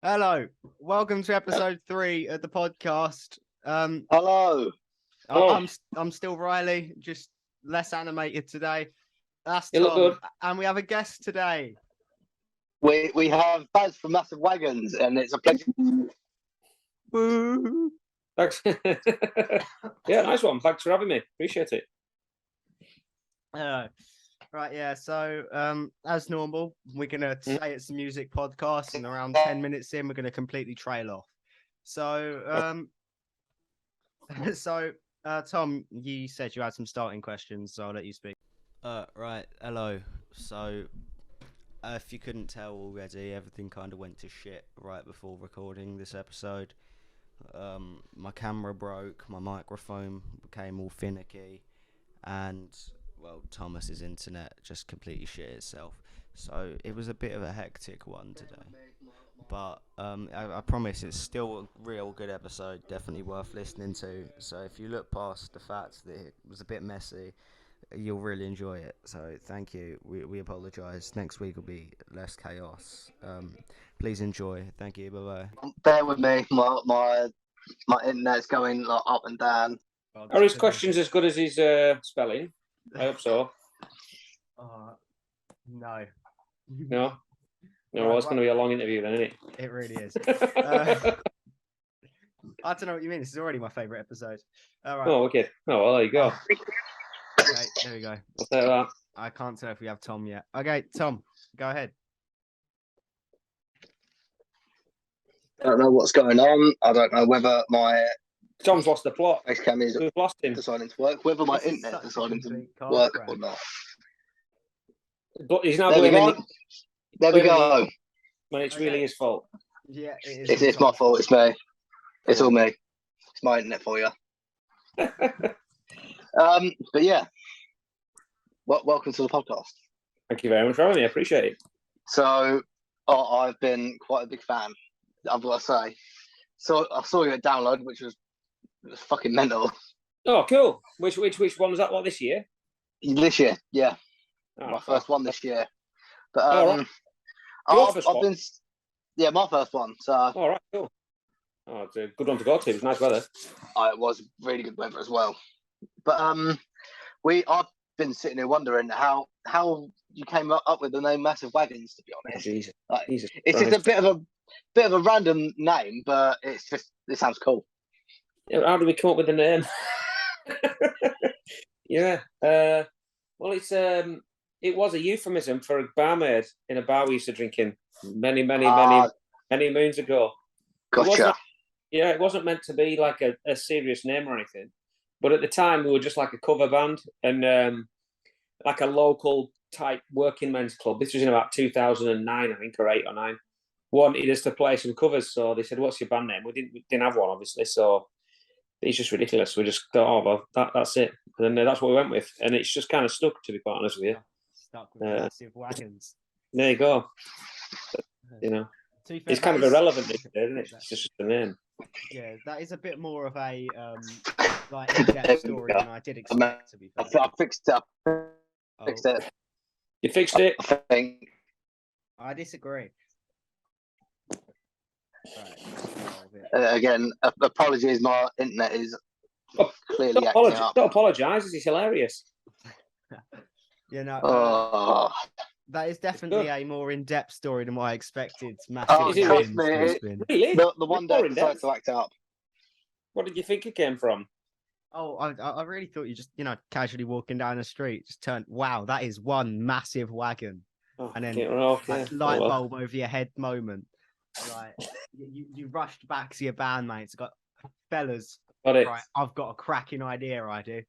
Hello, welcome to episode 3 of the podcast. Hello. I'm still Riley, just less animated today. That's You look Tom, good. and we have a guest today. We have Baz from Massive Wagons, and it's a pleasure. Woo! Thanks. Yeah, nice one. Thanks for having me. Appreciate it. Right, yeah. So, as normal, we're gonna say it's a music podcast, and around 10 minutes in, we're gonna completely trail off. So, Tom, you said you had some starting questions, so I'll let you speak. Right. Hello. So, if you couldn't tell already, everything kind of went to shit right before recording this episode. My camera broke, my microphone became all finicky, and Thomas's internet just completely shit itself. So it was a bit of a hectic one today. But I promise it's still a real good episode, definitely worth listening to. So if you look past the fact that it was a bit messy, you'll really enjoy it. So thank you. We apologise. Next week will be less chaos. Please enjoy. Thank you. Bye bye. Bear with me. My internet's going like up and down. Are his questions as good as his spelling? I hope so. No. No? No, well, it's going to be a long interview then, isn't it? It really is. I don't know what you mean. This is already my favourite episode. All right. Oh, okay. Oh, well, there you go. Okay, there we go. I'll say that. I can't tell if we have Tom yet. Okay, Tom, go ahead. I don't know what's going on. I don't know whether my Tom's lost the plot. face cam is We've lost him. deciding to work, whether my This is internet such a deciding to complete car work crash. or not. But he's now There we blaming go. There we go. when it's Okay. really his fault. Yeah, it is. It's my fault. It's me. It's all me. It's my internet for you. But yeah. Welcome to the podcast. Thank you very much for having me. I appreciate it. So I've been quite a big fan, I've got to say. So I saw you at Download, which was fucking mental. Oh, cool. Which one was that? What, this year? This year, yeah. Oh, My first one this year. But Oh, right. Your I've first one? been, yeah, my first one. So All right, cool. Oh, it's a good one to go to. It was nice weather. it was really good weather as well. But I've been sitting here wondering how you came up with the name Massive Wagons. To be honest, Jesus. Like, Jesus it's just Christ. a bit of a random name, but it sounds cool. How did we come up with the name? Yeah. Well, it was a euphemism for a barmaid in a bar we used to drink in many moons ago. Gotcha. It wasn't meant to be like a serious name or anything. But at the time, we were just like a cover band and like a local type working men's club. This was in about 2009, I think, or 8 or 9. Wanted us to play some covers, so they said, "What's your band name?" We didn't have one, obviously, so it's just ridiculous. We just thought, "Oh, well, that's it," and then that's what we went with, and it's just kind of stuck, to be quite honest with you. Stuck with Massive Wagons. There you go. You know, To be fair, it's kind of that is- irrelevant, isn't it? It's just the name. Yeah, that is a bit more of a like in-depth story than I did expect. To be fair. I fixed it. Oh, Fixed it. You fixed it. I think. I disagree. Right. Again, apologies. My internet is clearly Don't acting up. apologise. This is hilarious. You know, Oh, that is definitely a more in-depth story than what I expected. Oh, Massive trust Wagons me, to have it- been. Really? the one day More in decided depth. to act up. What did you think it came from? Oh, I really thought you just, casually walking down the street, just turned, wow, that is one massive wagon. Oh, And then, okay, well, okay. Like, light Oh, well. bulb over your head moment. Like, you rushed back to your bandmates, got, fellas, Got it. right, I've got a cracking idea, I do.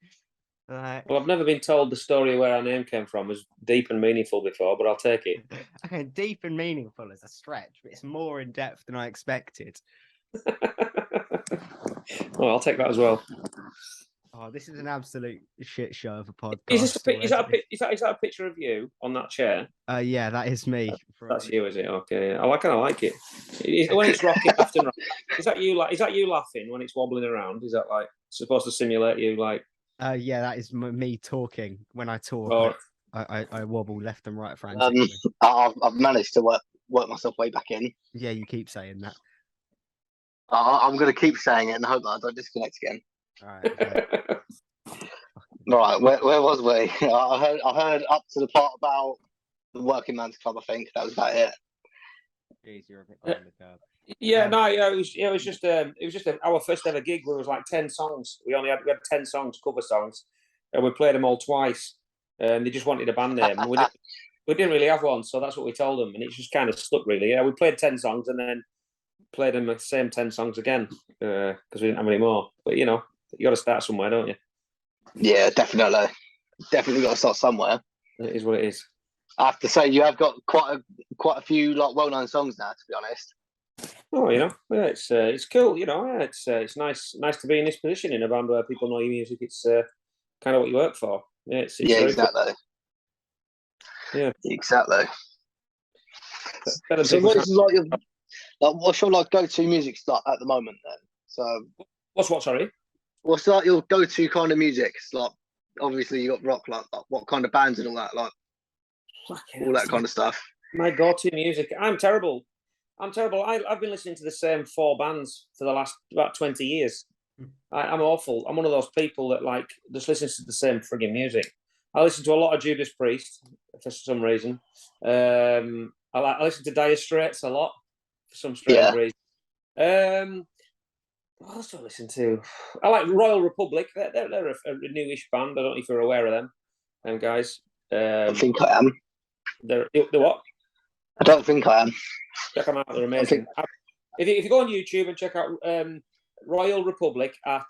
Well, I've never been told the story where our name came from was deep and meaningful before, but I'll take it. Okay, deep and meaningful is a stretch, but it's more in depth than I expected. Well, I'll take that as well. Oh, this is an absolute shit show of a podcast. Is that already. a picture of you on that chair? Yeah, that is me. That's you, is it? Okay, I like it. When it's rocking left and right, is that you laughing when it's wobbling around? Is that like supposed to simulate you like? Yeah, that is me talking. When I talk, Or I wobble left and right frantically. I've managed to work myself way back in. Yeah, you keep saying that. I'm going to keep saying it and hope that I don't disconnect again. All right. Okay. Right, where was we? I heard up to the part about the Working Man's Club. I think that was about it. Jeez, you're a bit behind the curve. Yeah, it was just our first ever gig where it was like 10 songs. We had 10 songs, cover songs, and we played them all twice. And they just wanted a band name. We didn't really have one, so that's what we told them, and it just kind of stuck really. Yeah, we played 10 songs and then played them the same 10 songs again because we didn't have any more. But you know, you got to start somewhere, don't you? Yeah, definitely got to start somewhere. It is what it is. I have to say, you have got quite a few like well-known songs now. To be honest. Oh, you know, yeah, it's cool. You know, yeah, it's nice to be in this position in a band where people know your music. It's kind of what you work for. Yeah, it's yeah, very exactly. Cool. Yeah, exactly. Better So what's your like go-to music start at the moment then? So what's what? Sorry. What's like your go-to kind of music? It's like obviously you got rock, like what kind of bands and all that, like all that kind of stuff. My go-to music. I'm terrible. I've been listening to the same 4 bands for the last about 20 years. I'm awful. I'm one of those people that like just listens to the same frigging music. I listen to a lot of Judas Priest for some reason. I listen to Dire Straits a lot for some strange reason. What else do I listen to? I like Royal Republic. They're a newish band. I don't know if you're aware of them guys. I think I am. They're what? I don't think I am. Check them out. They're amazing. If you go on YouTube and check out Royal Republic at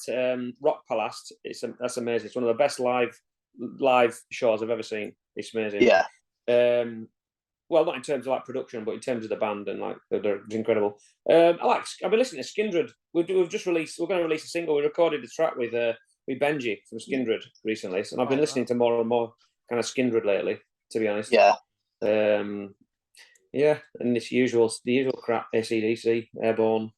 Rock Palace, that's amazing. It's one of the best live shows I've ever seen. It's amazing. Yeah. Well, not in terms of like production, but in terms of the band and like they're incredible. I've been listening to Skindred. We're going to release a single. We recorded a track with Benji from Skindred recently, and I've been listening to more and more kind of Skindred lately. To be honest. Yeah. Yeah, and the usual crap, AC/DC, Airborne.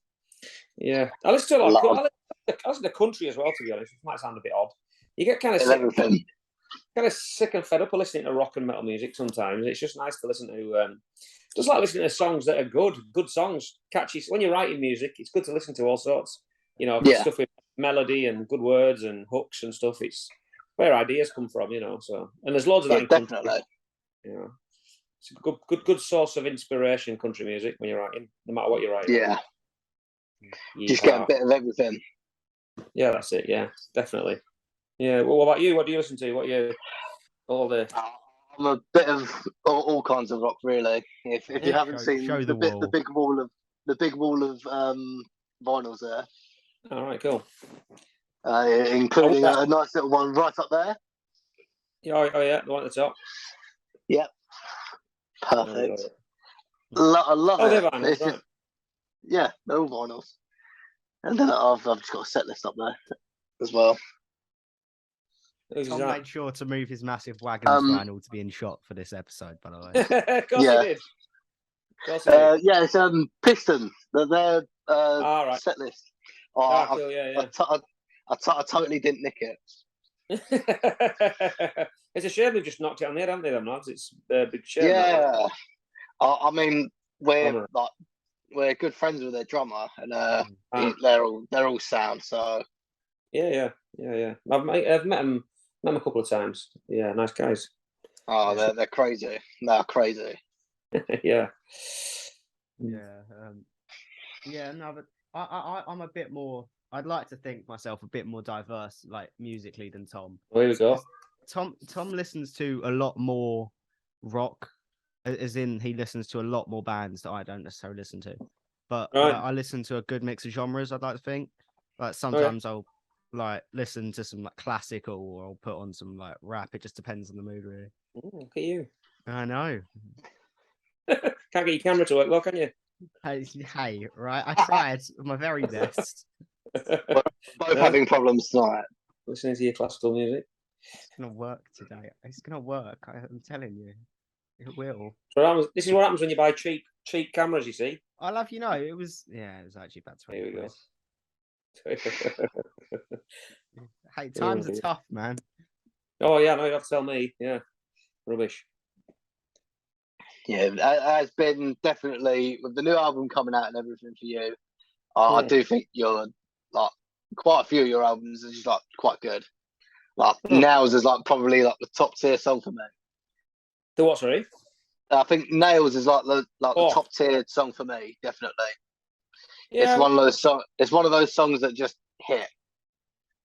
Yeah, I listen to a lot. I listen to country as well. To be honest, it might sound a bit odd. You get kind of sick and fed up of listening to rock and metal music sometimes. It's just nice to listen to, just like listening to songs that are good songs, catchy. When you're writing music, it's good to listen to all sorts. You know, stuff with melody and good words and hooks and stuff. It's where ideas come from, you know. So, and there's loads of that in country. Definitely. You know. It's a good source of inspiration, country music, when you're writing, no matter what you're writing. Yeah. Just get a bit of everything. Yeah, that's it. Yeah, definitely. Yeah. Well, what about you? What do you listen to? All the? I'm a bit of all kinds of rock, really. If you haven't seen the big wall of vinyls there. All right, cool. Including a nice little one right up there. Oh yeah, the one at the top. Yep. Perfect. I love it. They're vinyls, right? Yeah, they're all vinyls. And then I've just got a set list up there as well. Tom made sure to move his Massive Wagons vinyl to be in shot for this episode, by the way. Of course he did. Yeah, it's Piston. Their right. set list. Cool, I totally didn't nick it. It's a shame they've just knocked it on the head, haven't they, them lads? It's a big shame. Yeah. I mean, we're good friends with their drummer, and they're all sound. So yeah. I've met them a couple of times. Yeah, nice guys. Oh, they're crazy. They're crazy. Yeah. No, but I'm a bit more. I'd like to think myself a bit more diverse, like musically, than Tom. Well, here we go. Tom listens to a lot more rock, as in he listens to a lot more bands that I don't necessarily listen to. But I listen to a good mix of genres. I'd like to think. Like sometimes I'll like listen to some like classical, or I'll put on some like rap. It just depends on the mood, really. Look at you. I know. Can't get your camera to work, well, can you? Hey, right. I tried my very best. We're both having problems tonight. Listening to your classical music. It's gonna work today. It's gonna work. I'm telling you, it will. So this is what happens when you buy cheap cameras. You see. I love it was actually about 20. Here we go. Hey, times are tough, man. Oh yeah, no, you have to tell me. Yeah, rubbish. Yeah, it has been definitely with the new album coming out and everything for you. I do think you're like quite a few of your albums are just like quite good. Like Nails is like probably like the top tier song for me. The what? Sorry. I think Nails is like the Oh. top tier song for me, definitely. Yeah, It's one of those songs. It's one of those songs that just hit.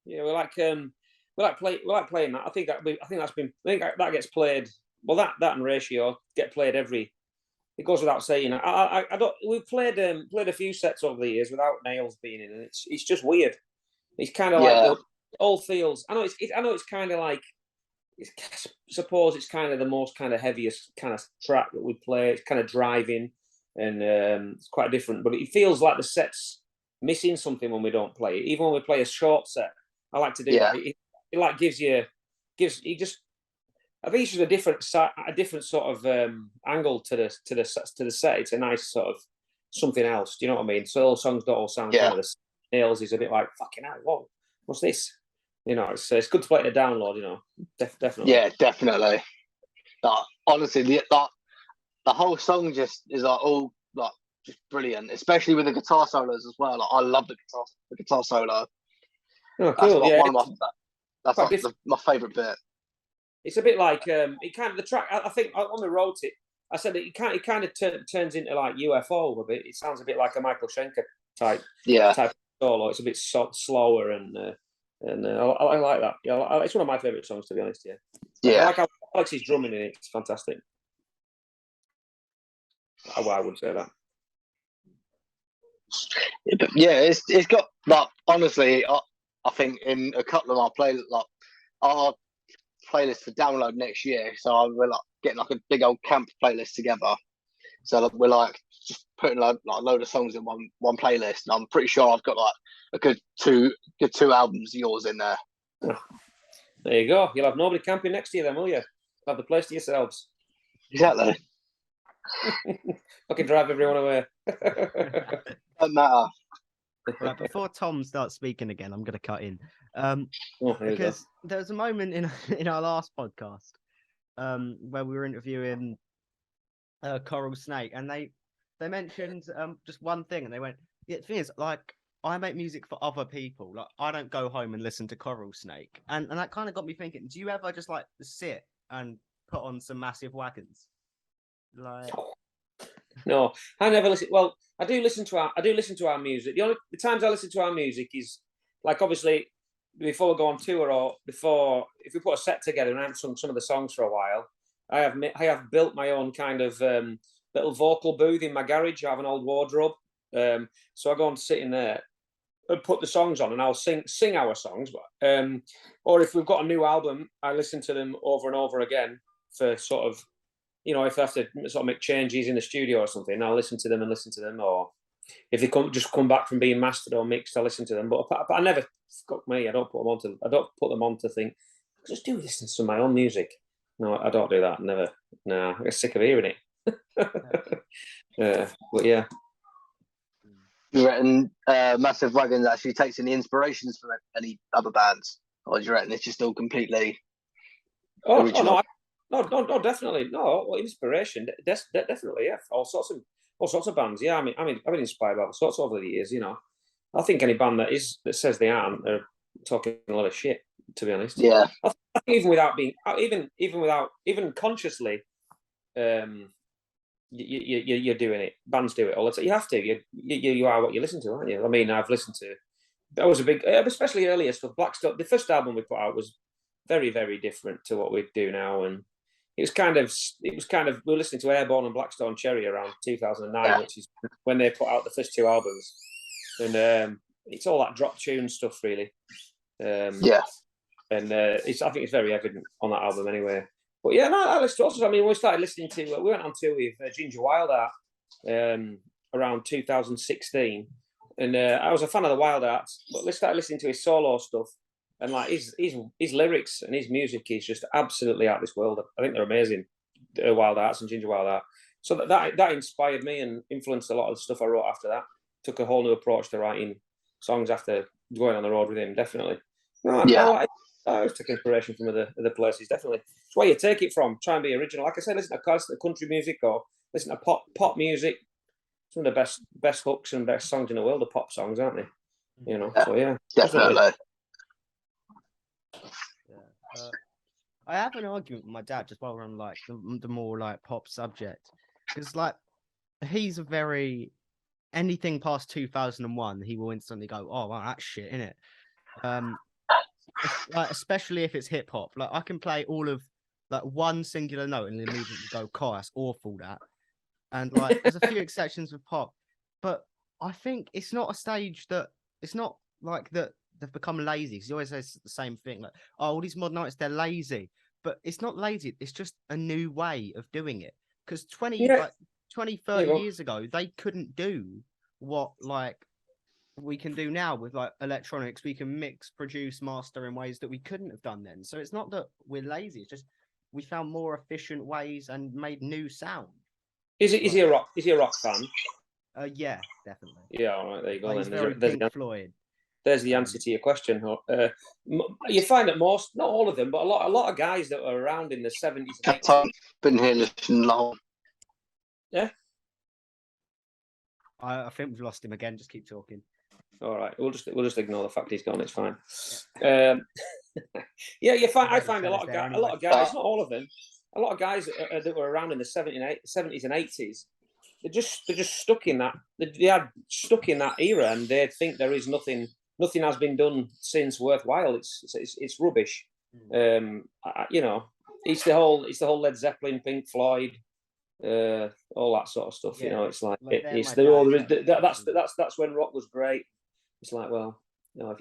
Yeah, we like playing that. I think that gets played. Well, that and Ratio get played every. It goes without saying. I don't. We've played a few sets over the years without Nails being in, and it's just weird. It's kind of like it all feels. I know it's kind of like. I suppose it's kind of the most kind of heaviest kind of track that we play. It's kind of driving, and it's quite different. But it feels like the set's missing something when we don't play it. Even when we play a short set, I like to do that. It like gives you just. I think it's just a different sort of angle to the set. It's a nice sort of something else. Do you know what I mean? So all songs don't all sound kind of the Nails is a bit like fucking hell. Whoa, what's this? You know, it's good to play to download. You know, definitely. Yeah, definitely. Honestly, the whole song just is like all like just brilliant, especially with the guitar solos as well. Like, I love the guitar solo. Oh, cool. That's like my favourite bit. It's a bit like it kind of the track. I think when we wrote it, I said that it kind of turns into like UFO a bit. It sounds a bit like a Michael Schenker type solo. It's a bit slower and I like that. Yeah, it's one of my favourite songs, to be honest. Yeah. I like how Alex's drumming in it. It's fantastic. I would say that. Yeah, it's got like honestly, I think in a couple of our playlist for download next year. So we're like getting like a big old camp playlist together. So we're like just putting like a load of songs in one playlist, and I'm pretty sure I've got like a good two albums of yours in there. There you go. You'll have nobody camping next to you then, will you? You'll have the place to yourselves. Exactly. Fucking drive everyone away. Don't matter. Right, before Tom starts speaking again, I'm going to cut in. Because there was a moment in our last podcast where we were interviewing Coral Snake, and they mentioned just one thing, and they went, the thing is, like, I make music for other people. Like, I don't go home and listen to Coral Snake. And that kind of got me thinking, do you ever just like sit and put on some Massive Wagons? Like, no, I never listen. Well, I do listen to our music. The times I listen to our music is like, obviously, before we go on tour or before, if we put a set together and I haven't sung some of the songs for a while, I have built my own kind of little vocal booth in my garage. I have an old wardrobe, so I go and sit in there and put the songs on, and I'll sing our songs. Or if we've got a new album, I listen to them over and over again for sort of, you know, if I have to sort of make changes in the studio or something, I'll listen to them. Or if they come back from being mastered or mixed, I listen to them. But I never, fuck me, I don't put them on to think, just do listen to some of my own music. No, I don't do that. Never. No, I get sick of hearing it. But yeah. You reckon Massive Wagons actually takes any inspirations from any other bands, or do you reckon it's just all completely original? No, definitely no. Well, inspiration, definitely, yeah. All sorts of bands. Yeah, I mean, I've been inspired by all sorts over the years. You know, I think any band that says they aren't are talking a lot of shit. To be honest, yeah. I think even without being, even consciously, you're doing it. Bands do it all the time. You have to. You are what you listen to, aren't you? I mean, I've listened to. That was a big, especially earlier stuff. Blackstone. The first album we put out was very, very different to what we do now, and it was kind of. We were listening to Airborne and Blackstone Cherry around 2009, which is when they put out the first two albums, and it's all that drop tune stuff, really. And I think it's very evident on that album anyway. But yeah, no, I listened to also. I mean, we started listening to. We went on tour with Ginger Wild Art around 2016, and I was a fan of the Wild Arts. But we started listening to his solo stuff, and like his lyrics and his music is just absolutely out of this world. I think they're amazing, Wild Arts and Ginger Wild Art. So that inspired me and influenced a lot of the stuff I wrote after that. Took a whole new approach to writing songs after going on the road with him. Definitely. No, I always take inspiration from other places, definitely. It's where you take it from. Try and be original. Like I said, listen to country music or listen to pop music. Some of the best hooks and best songs in the world are pop songs, aren't they? You know, so yeah, definitely. Yeah. I have an argument with my dad just while we're on like the more like pop subject, because like he's a very anything past 2001, he will instantly go, "Oh, wow, that's shit, innit?" Like especially if it's hip hop. Like I can play all of like one singular note and immediately go, "God, that's awful." That, and like there's a few exceptions with pop, but I think it's not a stage that it's not like that they've become lazy. Because he always says the same thing, like, "Oh, all these modern artists, they're lazy," but it's not lazy. It's just a new way of doing it. Because 30 years ago, they couldn't do what like we can do now with like electronics. We can mix, produce, master in ways that we couldn't have done then. So it's not that we're lazy. It's just we found more efficient ways and made new sound. Is he a rock fan? Yeah, definitely. Yeah, all right, there you go. He's then. very Pink Floyd. There's the answer to your question. You find that most, not all of them, but a lot of guys that were around in the 70s and 80s. I've been here listening long. Yeah. I think we've lost him again. Just keep talking. All right, we'll just ignore the fact he's gone. It's fine. Yeah, I find a lot of guys, not all of them, a lot of guys that were around in the 70s and 80s. They're just stuck in that. They are stuck in that era, and they think there is nothing has been done since worthwhile. It's rubbish. You know, it's the whole Led Zeppelin, Pink Floyd, all that sort of stuff. Yeah. You know, it's like that's when rock was great. It's like, well, you know,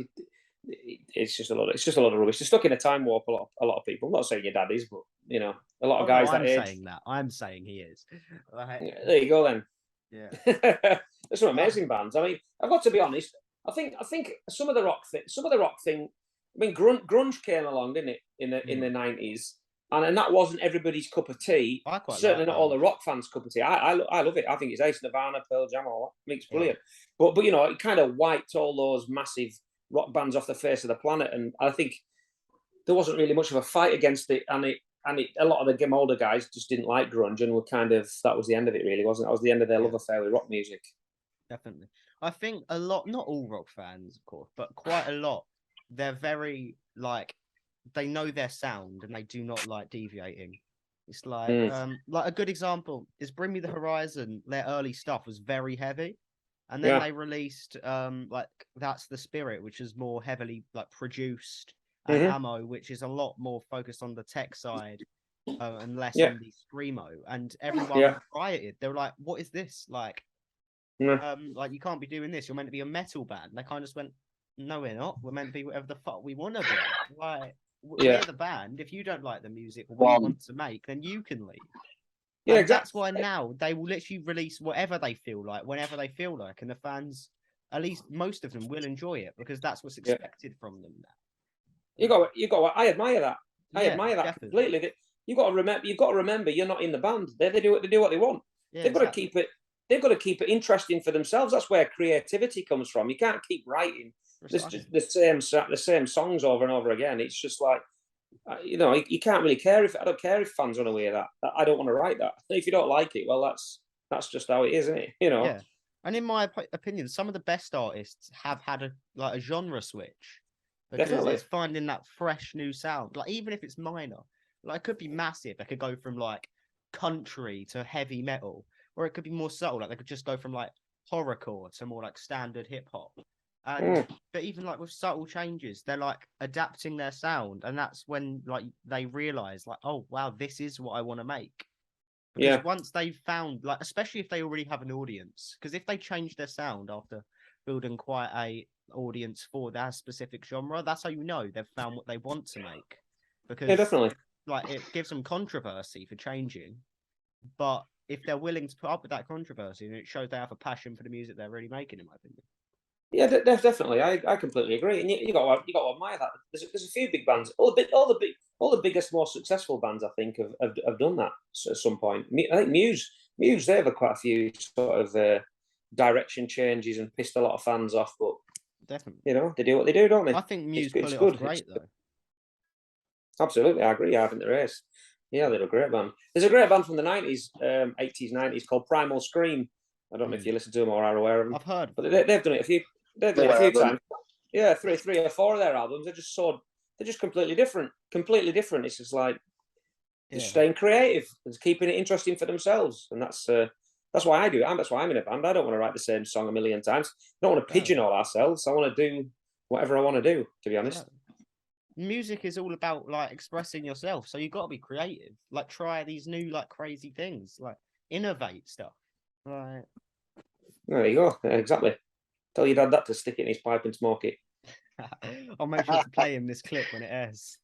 it's just a lot of rubbish. They're stuck in a time warp. A lot of people. I'm not saying your dad is, but you know, a lot of guys that age. I'm saying he is. Yeah, there you go then. Yeah, there's some amazing bands. I mean, I've got to be honest. I think some of the rock thing. I mean, grunge came along, didn't it, in the 90s, and that wasn't everybody's cup of tea. Certainly not all the rock fans' cup of tea. I love it. I think it's Ace, Nirvana, Pearl Jam, all that. I think it's brilliant. Yeah. But you know, it kind of wiped all those massive rock bands off the face of the planet, and I think there wasn't really much of a fight against it. And a lot of the older guys just didn't like grunge, and were kind of, that was the end of it, really, wasn't it? That was the end of their love affair with rock music. Definitely. I think a lot, not all rock fans, of course, but quite a lot, they're very, like, they know their sound and they do not like deviating. It's like, like a good example is Bring Me the Horizon. Their early stuff was very heavy. And then they released, like, That's the Spirit, which is more heavily, like, produced, and Ammo, which is a lot more focused on the tech side and less on the screamo. And everyone rioted. They were like, what is this? Like, like, you can't be doing this. You're meant to be a metal band. They kind of just went, no, we're not. We're meant to be whatever the fuck we want to be. Like, we're the band. If you don't like the music we want to make, then you can leave. Yeah, exactly. That's why now they will literally release whatever they feel like, whenever they feel like, and the fans, at least most of them, will enjoy it because that's what's expected from them now. You got. I admire that. I admire that completely. You've got to remember, you're not in the band. They do what they want. Yeah, they've got to keep it. They've got to keep it interesting for themselves. That's where creativity comes from. You can't keep writing the same songs over and over again. It's just like, you know, you can't really care if, I don't care if fans run away with that. I don't want to write that. If you don't like it, well, that's just how it is, isn't it? You know. Yeah. And in my opinion, some of the best artists have had a genre switch, because it's finding that fresh new sound. Like, even if it's minor, like, it could be massive. They could go from like country to heavy metal, or it could be more subtle. Like, they could just go from like horrorcore to more like standard hip hop. And but even like with subtle changes, they're like adapting their sound, and that's when like they realize, like, oh wow, this is what I want to make. Because once they've found, like, especially if they already have an audience, because if they change their sound after building quite a audience for that specific genre, that's how you know they've found what they want to make. Because definitely, like, it gives them controversy for changing, but if they're willing to put up with that controversy, then it shows they have a passion for the music they're really making, in my opinion. Yeah, definitely. I completely agree, and you got to admire that. There's a few big bands. All the biggest, more successful bands, I think, have done that at some point. I think Muse, they've had quite a few sort of direction changes and pissed a lot of fans off. But definitely, you know, they do what they do, don't they? I think Muse pull it off great, though. Absolutely, I agree. I think there is. Yeah, they're a great band. There's a great band from the 90s, 80s, 90s called Primal Scream. I don't know if you listen to them or are aware of them. I've heard, but they've done it a few. They've done it a few times. Yeah, three or four of their albums. They're just completely different. Completely different. It's just like just staying creative and keeping it interesting for themselves, and that's why I do it. That's why I'm in a band. I don't want to write the same song a million times. I don't want to pigeonhole ourselves. I want to do whatever I want to do. To be honest. Music is all about like expressing yourself, so you've got to be creative. Like try these new like crazy things, like innovate stuff. Right. There you go. Exactly. Tell your dad that to stick it in his pipe and smoke it. I'll make sure to play him this clip when it airs.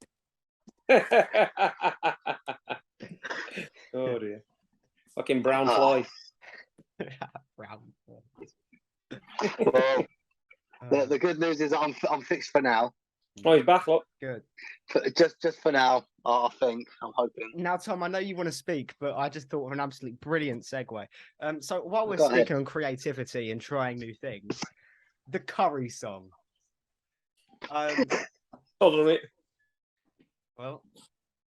Oh dear. Fucking Brown Floyd. Brown Floyd. Well, the good news is I'm fixed for now. Oh, he's back, look. Good. Just for now, I think. I'm hoping. Now, Tom, I know you want to speak, but I just thought of an absolutely brilliant segue. So while we're speaking on creativity and trying new things, the Curry song. Hold on a minute. Well,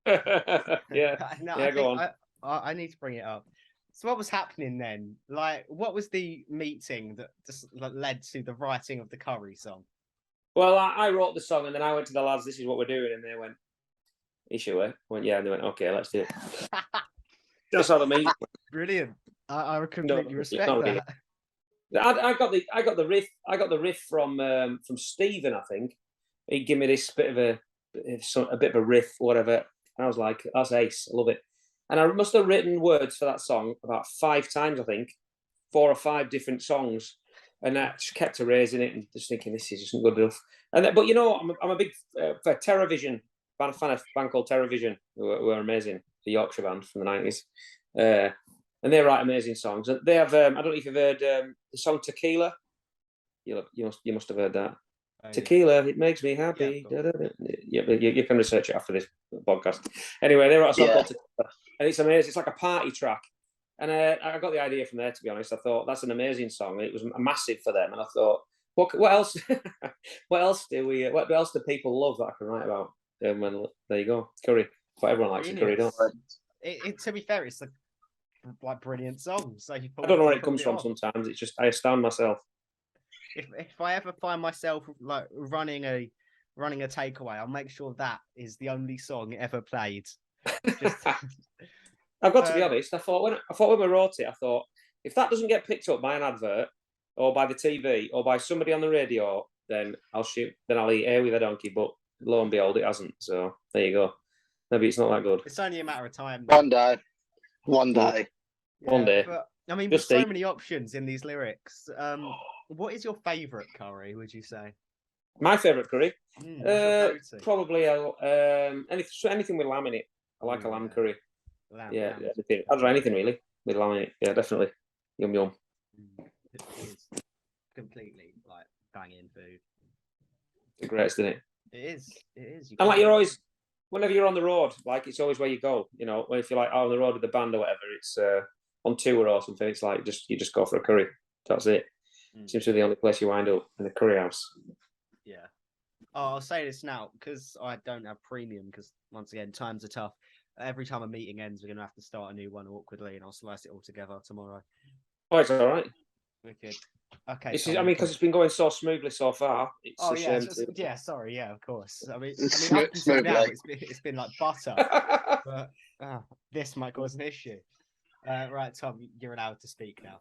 yeah. No, yeah, go on. I need to bring it up. So what was happening then? Like, what was the meeting that just led to the writing of the Curry song? Well, I wrote the song and then I went to the lads, this is what we're doing. And they went, you sure? I went, yeah. And they went, okay, let's do it. That's how the meeting went. Brilliant. I completely respect that. I got the riff from Stephen, I think. He gave me this bit of a riff, whatever. And I was like, that's ace. I love it. And I must have written words for that song about 5 times, I think. 4 or 5 different songs. And I just kept erasing it and just thinking, this is just good enough. And then, but you know, I'm a big for TerraVision, fan of a band called TerraVision, who are amazing, the Yorkshire band from the 90s. And they write amazing songs. And they have, I don't know if you've heard the song Tequila. You must have heard that. Tequila, it makes me happy. Yeah, you can research it after this podcast. Anyway, they wrote a song called Tequila, and it's amazing. It's like a party track. And I got the idea from there, to be honest. I thought that's an amazing song. It was massive for them. And I thought, what else? What else do people love that I can write about? When there you go, curry. But everyone likes curry, don't they? To be fair, it's like brilliant songs. So I don't know where it comes from. Sometimes it's just I astound myself. If I ever find myself like running a takeaway, I'll make sure that is the only song ever played. I've got to be honest. I thought when we wrote it, I thought if that doesn't get picked up by an advert or by the TV or by somebody on the radio, then I'll shoot. Then I'll eat air with a donkey. But lo and behold, it hasn't. So there you go. Maybe it's not that good. It's only a matter of time. One day. Yeah, One day. But, I mean, there's so many options in these lyrics. What is your favourite curry? Would you say? My favourite curry? Probably anything with lamb in it. I like a lamb curry. Lamb. I'd try anything really with lamb in it. Yeah, definitely. Yum yum. It is completely like banging food. It's the greatest, isn't it? It is. And like you're always, whenever you're on the road, like it's always where you go. You know, if you're like on the road with the band or whatever, it's on tour or something. It's like you just go for a curry. That's it. Seems to be the only place you wind up, in the curry house. Yeah. Oh, I'll say this now because I don't have premium. Because once again, times are tough. Every time a meeting ends, we're going to have to start a new one awkwardly, and I'll slice it all together tomorrow. Oh, it's all right. Wicked. Okay. Because it's been going so smoothly so far. It's of course. I mean, up until now, it's been like butter, but this might cause an issue. Right, Tom, you're allowed to speak now.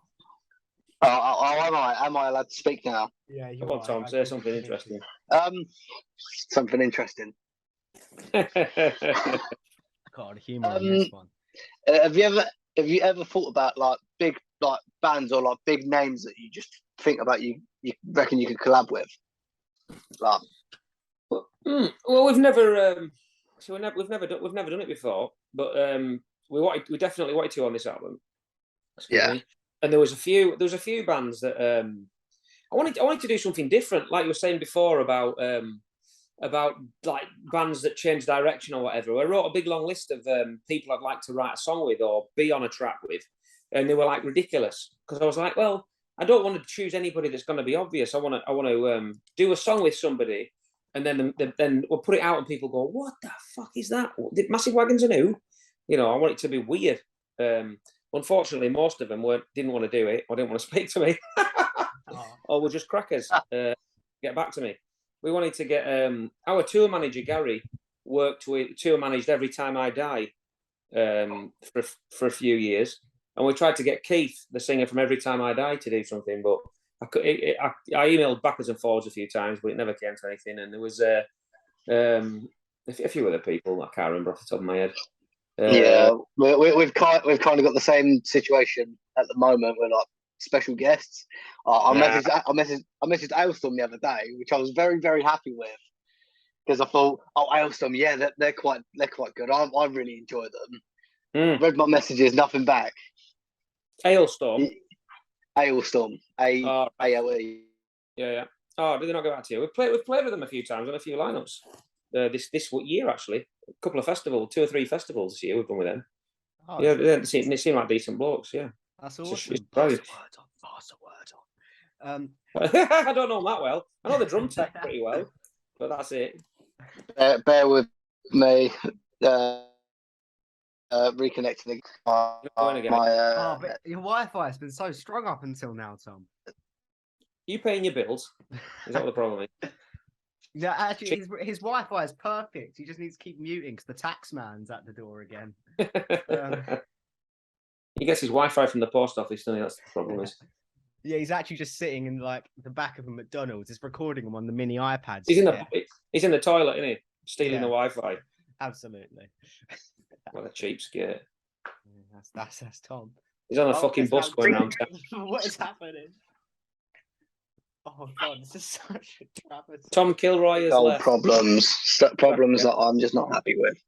Am I allowed to speak now? Yeah, you Come on, Tom, say something interesting. Something interesting. God, humour on this one. Have you ever thought about like big like bands or like big names that you just think about you reckon you could collab with? Like, well, we've never done it before, but we definitely wanted to on this album. Excuse me. And there was a few bands that I wanted to do something different, like you were saying before about like bands that change direction or whatever. I wrote a big long list of people I'd like to write a song with or be on a track with, and they were like ridiculous because I was like, well, I don't want to choose anybody that's going to be obvious. I want to do a song with somebody and then we'll put it out and people go, what the fuck is that? Did Massive Wagons are new? You know, I want it to be weird. Unfortunately, most of them didn't want to do it or didn't want to speak to me. Or were just crackers. Get back to me. We wanted to get our tour manager, Gary, tour managed Every Time I Die for a few years. And we tried to get Keith, the singer from Every Time I Die, to do something, but I emailed backwards and forwards a few times, but it never came to anything. And there was a few other people I can't remember off the top of my head. Yeah, we've kind of got the same situation at the moment. We're like special guests. I messaged Ailstorm the other day, which I was very, very happy with, because I thought, oh, Ailstorm, yeah, they're quite good. I really enjoy them. Read my messages, nothing back. Ailstorm. Ailstorm. AOE. Yeah. Oh, did they not go back to you? We've played with them a few times on a few lineups. This year, actually, a couple of festivals, 2 or 3 festivals this year we've done with them. Oh, yeah, they seem like decent blokes. Yeah, that's awesome. Pass the word on. I don't know them that well. I know the drum tech pretty well, but that's it. Bear with me. Reconnecting. But your Wi-Fi has been so strong up until now, Tom. You paying your bills? Is that what the problem is? No, actually, his Wi-Fi is perfect. He just needs to keep muting because the tax man's at the door again. He gets his Wi-Fi from the post office, doesn't he? That's the problem. Yeah, he's actually just sitting in like the back of a McDonald's. He's recording him on the mini iPads. He's in the toilet, isn't he? Stealing the Wi-Fi. Absolutely. What a cheapskate. That's Tom. He's on a fucking bus going around town. What is happening? Oh God, this is such a travesty. Tom Kilroy has left. Problems that I'm just not happy with.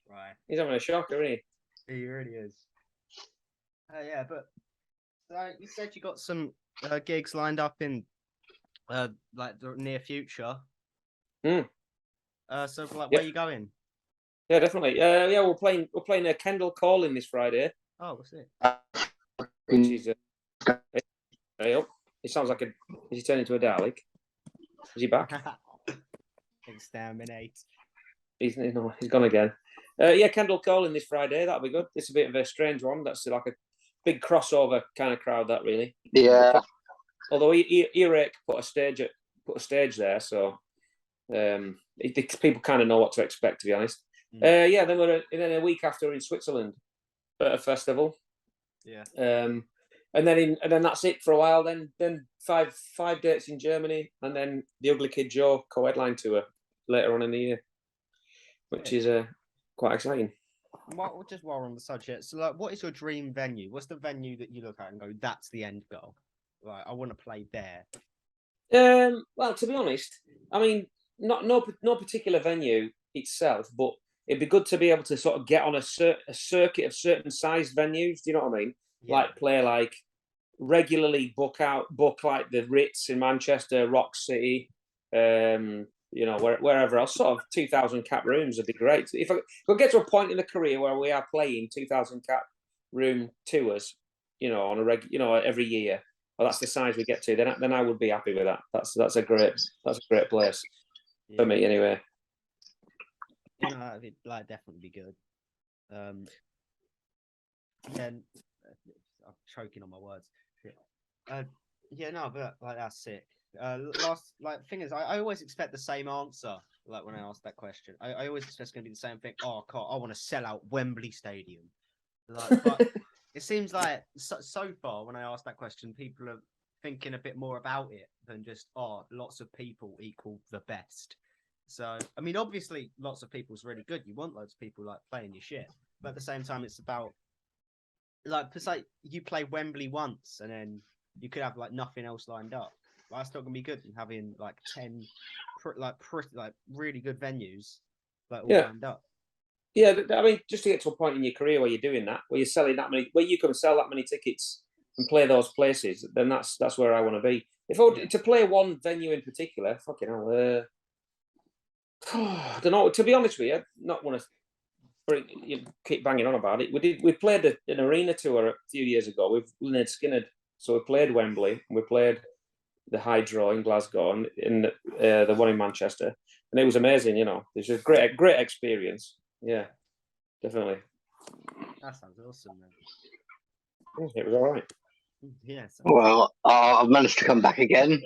Right. He's having a shocker, isn't he? He really is. Yeah, but you said you got some gigs lined up in like the near future. So like, where are you going? Yeah, definitely. Yeah, we're playing a Kendall Calling this Friday. Oh, what's it? Which is it sounds like is he turning into a Dalek? Is he back? Exterminate. He's gone again. Yeah, Kendall Calling this Friday. That'll be good. It's a bit of a strange one. That's like a big crossover kind of crowd. That really. Yeah. Although Earache put a stage there, so people kind of know what to expect. To be honest. Yeah. Then a week after we're in Switzerland at a festival. Yeah. And then that's it for a while. Then five dates in Germany, and then the Ugly Kid Joe co-headline tour later on in the year, which is quite exciting. Just while we're on the subject, so like, what is your dream venue? What's the venue that you look at and go, that's the end goal? Like, I want to play there. Well, to be honest, I mean, no particular venue itself, but it'd be good to be able to sort of get on a circuit of certain sized venues. Do you know what I mean? Yeah. Like play like regularly book like the Ritz in Manchester, Rock City, wherever else. Sort of 2,000 cap rooms would be great. If I could get to a point in the career where we are playing 2,000 cap room tours, on a every year, well, that's the size we get to. Then I would be happy with that. That's a great place for me anyway. It'd like definitely be good. Then I'm choking on my words. But like that's sick. Thing is, I always expect the same answer. Like when I ask that question, I always expect it's going to be the same thing. Oh God, I want to sell out Wembley Stadium. But it seems like so far when I ask that question, people are thinking a bit more about it than just lots of people equal the best. So I mean, obviously, lots of people is really good. You want loads of people like playing your shit, but at the same time, it's about it's like you play Wembley once and then you could have like nothing else lined up. Like, that's not gonna be good. And having like 10 really good venues like all lined up. Yeah, I mean, just to get to a point in your career where you're doing that, where you're selling that many, where you can sell that many tickets and play those places, then that's where I want to be. If I were to play one venue in particular, fucking hell, I don't know. To be honest with you, not want to keep banging on about it. We played an arena tour a few years ago with Lynyrd Skynyrd, so we played Wembley and we played the Hydro in Glasgow and in the one in Manchester, and it was amazing. You know, it was a great experience. Yeah, definitely. That sounds awesome, man. It was all right. Yeah. Well, I've managed to come back again.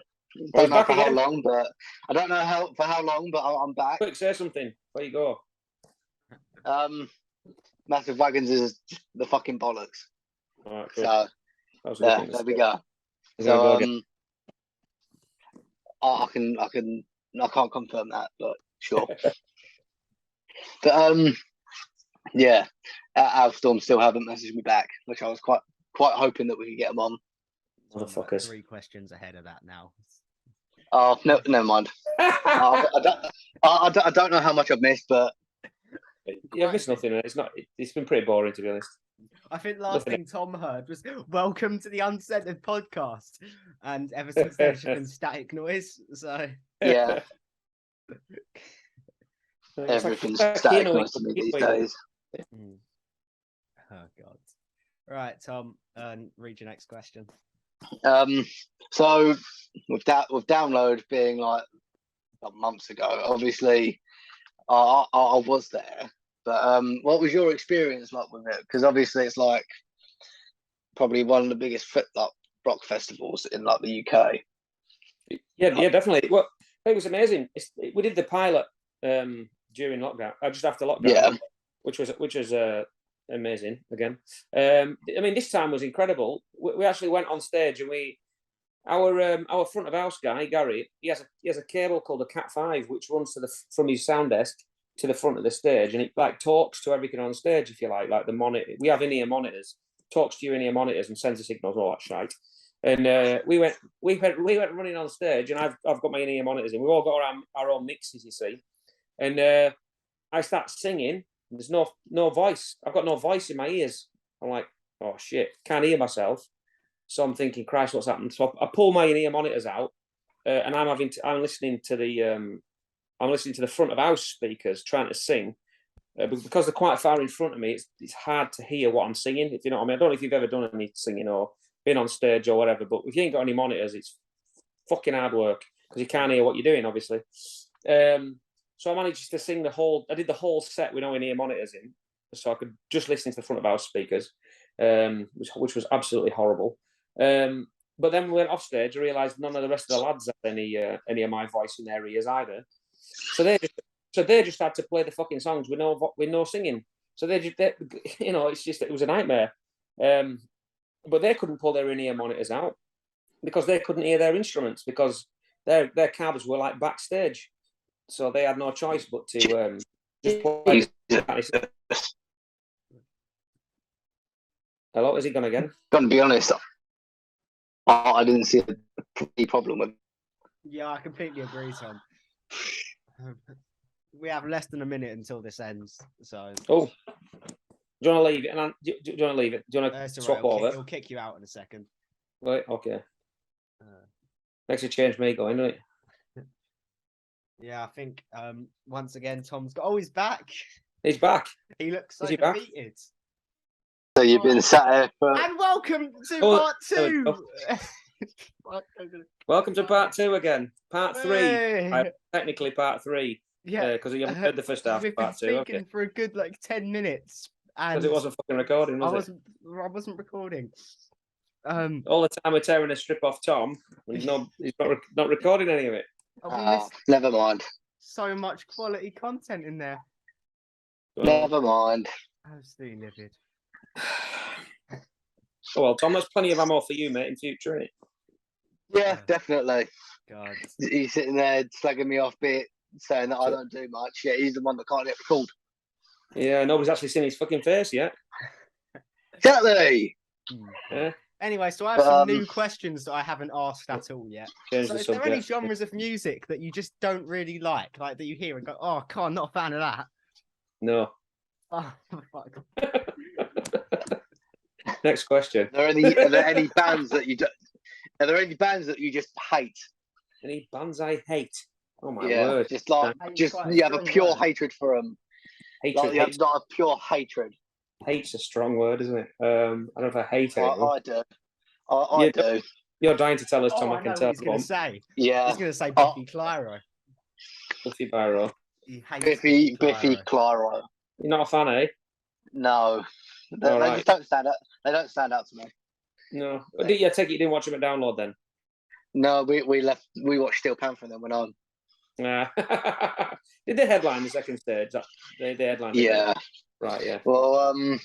Don't know back for how again? long, but I don't know for how long, but I'm back. Quick, say something. There you go. Massive Wagons is the fucking bollocks. All right, good. So yeah, there we go. So I can't confirm that, but sure. But yeah, Alstorm still haven't messaged me back, which I was quite hoping that we could get them on. Motherfuckers. 3 questions ahead of that now. Oh no, never mind. I don't know how much I've missed, but yeah, I've missed nothing. It's been pretty boring, to be honest. I think last thing Tom heard was "Welcome to the Uncensored Podcast," and ever since then, it's just been static noise. So yeah, everything's static noise to me these days. Oh God! Right, Tom, read your next question. So with download being like months ago, obviously, I was there. But what was your experience like with it? Because obviously it's like probably one of the biggest rock festivals in like the UK. Yeah, definitely. Well, it was amazing. We did the pilot during lockdown, just after lockdown, yeah, which was amazing again. I mean, this time was incredible. We actually went on stage and our front of house guy Gary, he has a cable called a Cat 5 which runs from his sound desk to the front of the stage, and it like talks to everything on stage, if you like the monitor. We have in-ear monitors, talks to your in-ear monitors and sends the signals, all that shite. And we went running on stage, and I've got my in-ear monitors in. We've all got our own mixes, you see. And I start singing. There's no voice. I've got no voice in my ears. I'm like, oh shit, can't hear myself. So I'm thinking, Christ, what's happened? So I pull my in-ear monitors out, and I'm listening to the front of house speakers trying to sing, but because they're quite far in front of me, it's hard to hear what I'm singing. If you know what I mean. I don't know if you've ever done any singing or been on stage or whatever, but if you ain't got any monitors, it's fucking hard work because you can't hear what you're doing, obviously. So I managed to sing I did the whole set with no in-ear monitors in, so I could just listen to the front of house speakers, which was absolutely horrible. But then we went off stage. I realised none of the rest of the lads had any of my voice in their ears either. So they just had to play the fucking songs with no singing. So it was a nightmare. But they couldn't pull their in-ear monitors out because they couldn't hear their instruments because their cabs were like backstage. So they had no choice but to just play. Hello, is he gone again? Gonna be honest, I didn't see a problem with it. Yeah, I completely agree, Tom. We have less than a minute until this ends, so. Oh, do you want to leave it? Do you want to leave it? Do you want to swap over? He'll kick you out in a second. Right. Okay. Makes a change me going, doesn't it? Yeah, I think once again Tom's got. Oh, he's back. He's back. He looks so defeated. So you've been sat here for. And welcome to part 2. Welcome to part 2 again. Part 3. Technically part 3. Yeah, because you haven't heard the first half. We've part been 2. speaking for a good 10 minutes, and because it wasn't fucking recording, was it? I wasn't recording. All the time we're tearing a strip off Tom, and he's not recording any of it. Never mind. So much quality content in there. Never mind. Absolutely livid. Oh well, Tom, there's plenty of ammo for you, mate, in future, innit? Yeah, definitely. God. He's sitting there slagging me off, saying that I don't do much. Yeah, he's the one that can't get recalled. Yeah, nobody's actually seen his fucking face yet. Exactly. Yeah. Anyway, so I have some new questions that I haven't asked at all yet. So is there any genres of music that you just don't really like that you hear and go, oh, God, I'm not a fan of that? No. Oh, fuck. Next question. Are there any bands that you don't? Are there any bands that you just hate? Any bands I hate? Oh my word! Just you have a pure hatred for them. Hatred. You have not a pure hatred. Hate's a strong word, isn't it? I don't know if I hate it. I do. I do. You're dying to tell us, Tom. Oh, I I can know tell. what he's going to say. Yeah. He's going to say Biffy Clyro. Biffy Clyro. He hates Biffy Clyro. Clyro. You're not a fan, eh? No. They right. just don't stand out. They don't stand out to me. No. But I take it you didn't watch them at download then? No, we watched Steel Panther and then went on. Did they headline the second stage? They headlined. Yeah. Right. Yeah. Well,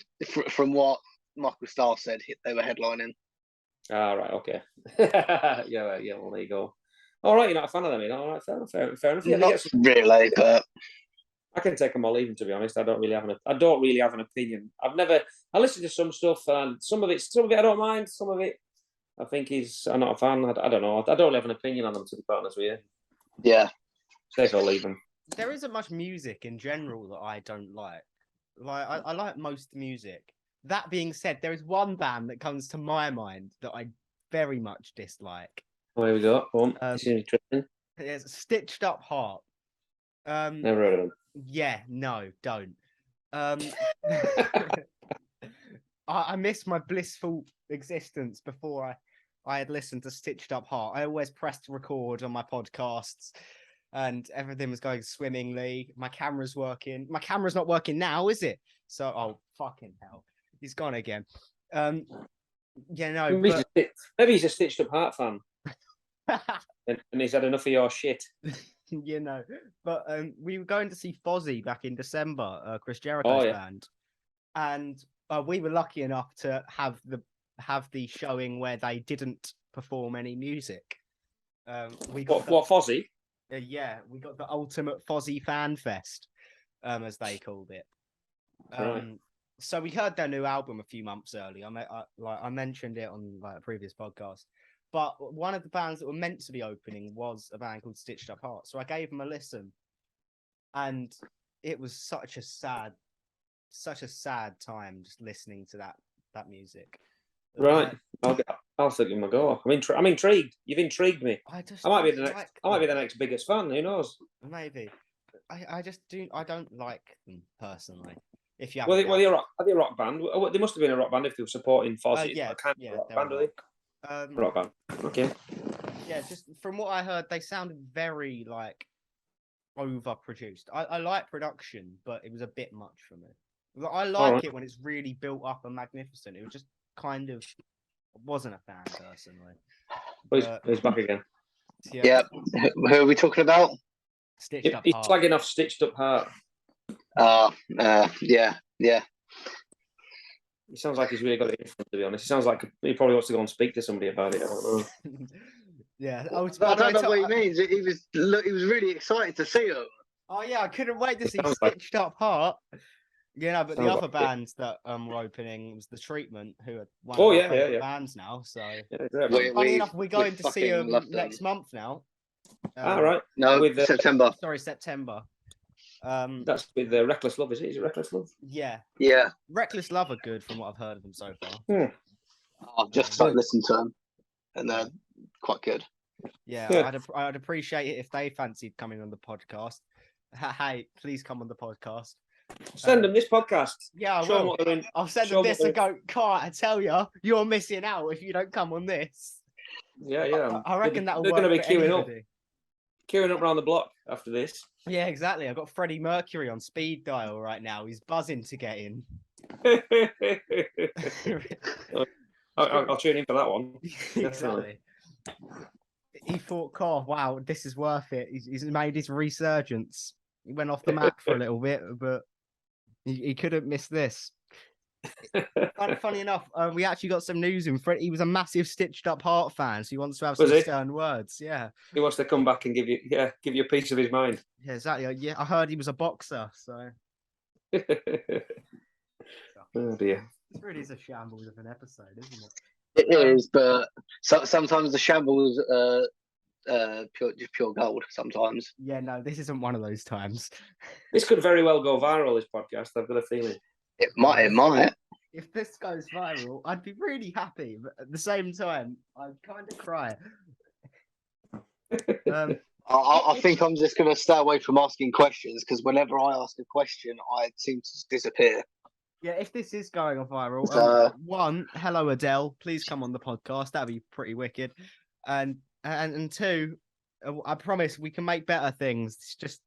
from what Michael Starr said, they were headlining. Right. Okay. yeah. Well, there you go. All right. You're not a fan of them, all right. Fair enough. Yeah, Not really, but I can take them or leave them. To be honest, I don't really have an opinion. I listen to some stuff, and some of it I don't mind. Some of it I think I'm not a fan. I don't know. I don't really have an opinion on them, to be honest with you. Yeah. Take or leave them. There isn't much music in general that I don't like. I like most music. That being said, there is one band that comes to my mind that I very much dislike. Oh, here we go. This is interesting. It's Stitched Up Heart. Never heard of them. Yeah, no, don't. I missed my blissful existence before I had listened to Stitched Up Heart. I always pressed record on my podcasts and everything was going swimmingly. My camera's working. My camera's not working now, is it? So, oh, fucking hell. He's gone again. Yeah, no. Maybe he's a Stitched Up Heart fan. and he's had enough of your shit. You know, but we were going to see Fozzy back in December, Chris Jericho's band, and we were lucky enough to have the showing where they didn't perform any music. We got what Fozzy? Yeah, we got the ultimate Fozzy fan fest, as they called it. Right. So we heard their new album a few months early. I mentioned it on a previous podcast. But one of the bands that were meant to be opening was a band called Stitched Up Heart. So I gave them a listen. And it was such a sad time just listening to that music. Right. I'll give them a go. I'm intrigued. You've intrigued me. I might be the next biggest fan. Who knows? Maybe. I don't like them personally. If you are they a rock band? They must have been a rock band if they were supporting Fozzy. Rock band, are they? Rock band. Okay. Yeah, just from what I heard, they sounded very overproduced. I like production, but it was a bit much for me. I like it when it's really built up and magnificent. It was just kind of wasn't a fan personally. He's back again. Yeah. Who are we talking about? Stitched Up He's Heart. slagging off Stitched Up Heart. Yeah. He sounds like he's really got it in front, to be honest. He sounds like he probably wants to go and speak to somebody about it. I don't know. Yeah. I don't know what he means. He was really excited to see him. Oh yeah, I couldn't wait to see Stitched Up Heart. You know, but the other bands that were opening was The Treatment, who are one of my favorite bands now. So funny enough, we're going to see them next month now. Right. No, with September. Sorry, September. That's with Reckless Love, is it? Is it Reckless Love? Yeah. Reckless Love are good from what I've heard of them so far. I've just started listening to them, and they're quite good. Yeah, I'd appreciate it if they fancied coming on the podcast. Hey, please come on the podcast. Send them this podcast. Yeah, I will. I'll send them this and go, Carl, I tell you, you're missing out if you don't come on this. Yeah. I reckon that'll work. They're going to be queuing up around the block after this. Yeah, exactly. I've got Freddie Mercury on speed dial right now. He's buzzing to get in. I'll tune in for that one. Exactly. He thought, "Oh, wow, this is worth it." He's made his resurgence. He went off the map for a little bit, but he couldn't miss this. Funny enough, we actually got some news in. He was a massive Stitched Up Heart fan, so he wants to have some stern words. Yeah, he wants to come back and give you a piece of his mind. Yeah, exactly. Yeah, I heard he was a boxer, so. Oh dear. It really is a shambles of an episode, isn't it? It is, but sometimes the shambles pure gold. Sometimes. Yeah, no, this isn't one of those times. This could very well go viral. This podcast, I've got a feeling. It might. If this goes viral, I'd be really happy, but at the same time, I'd kind of cry. I think I'm just going to stay away from asking questions because whenever I ask a question, I seem to disappear. Yeah, if this is going viral, one, hello Adele, please come on the podcast. That'd be pretty wicked. And two, I promise we can make better things. It's just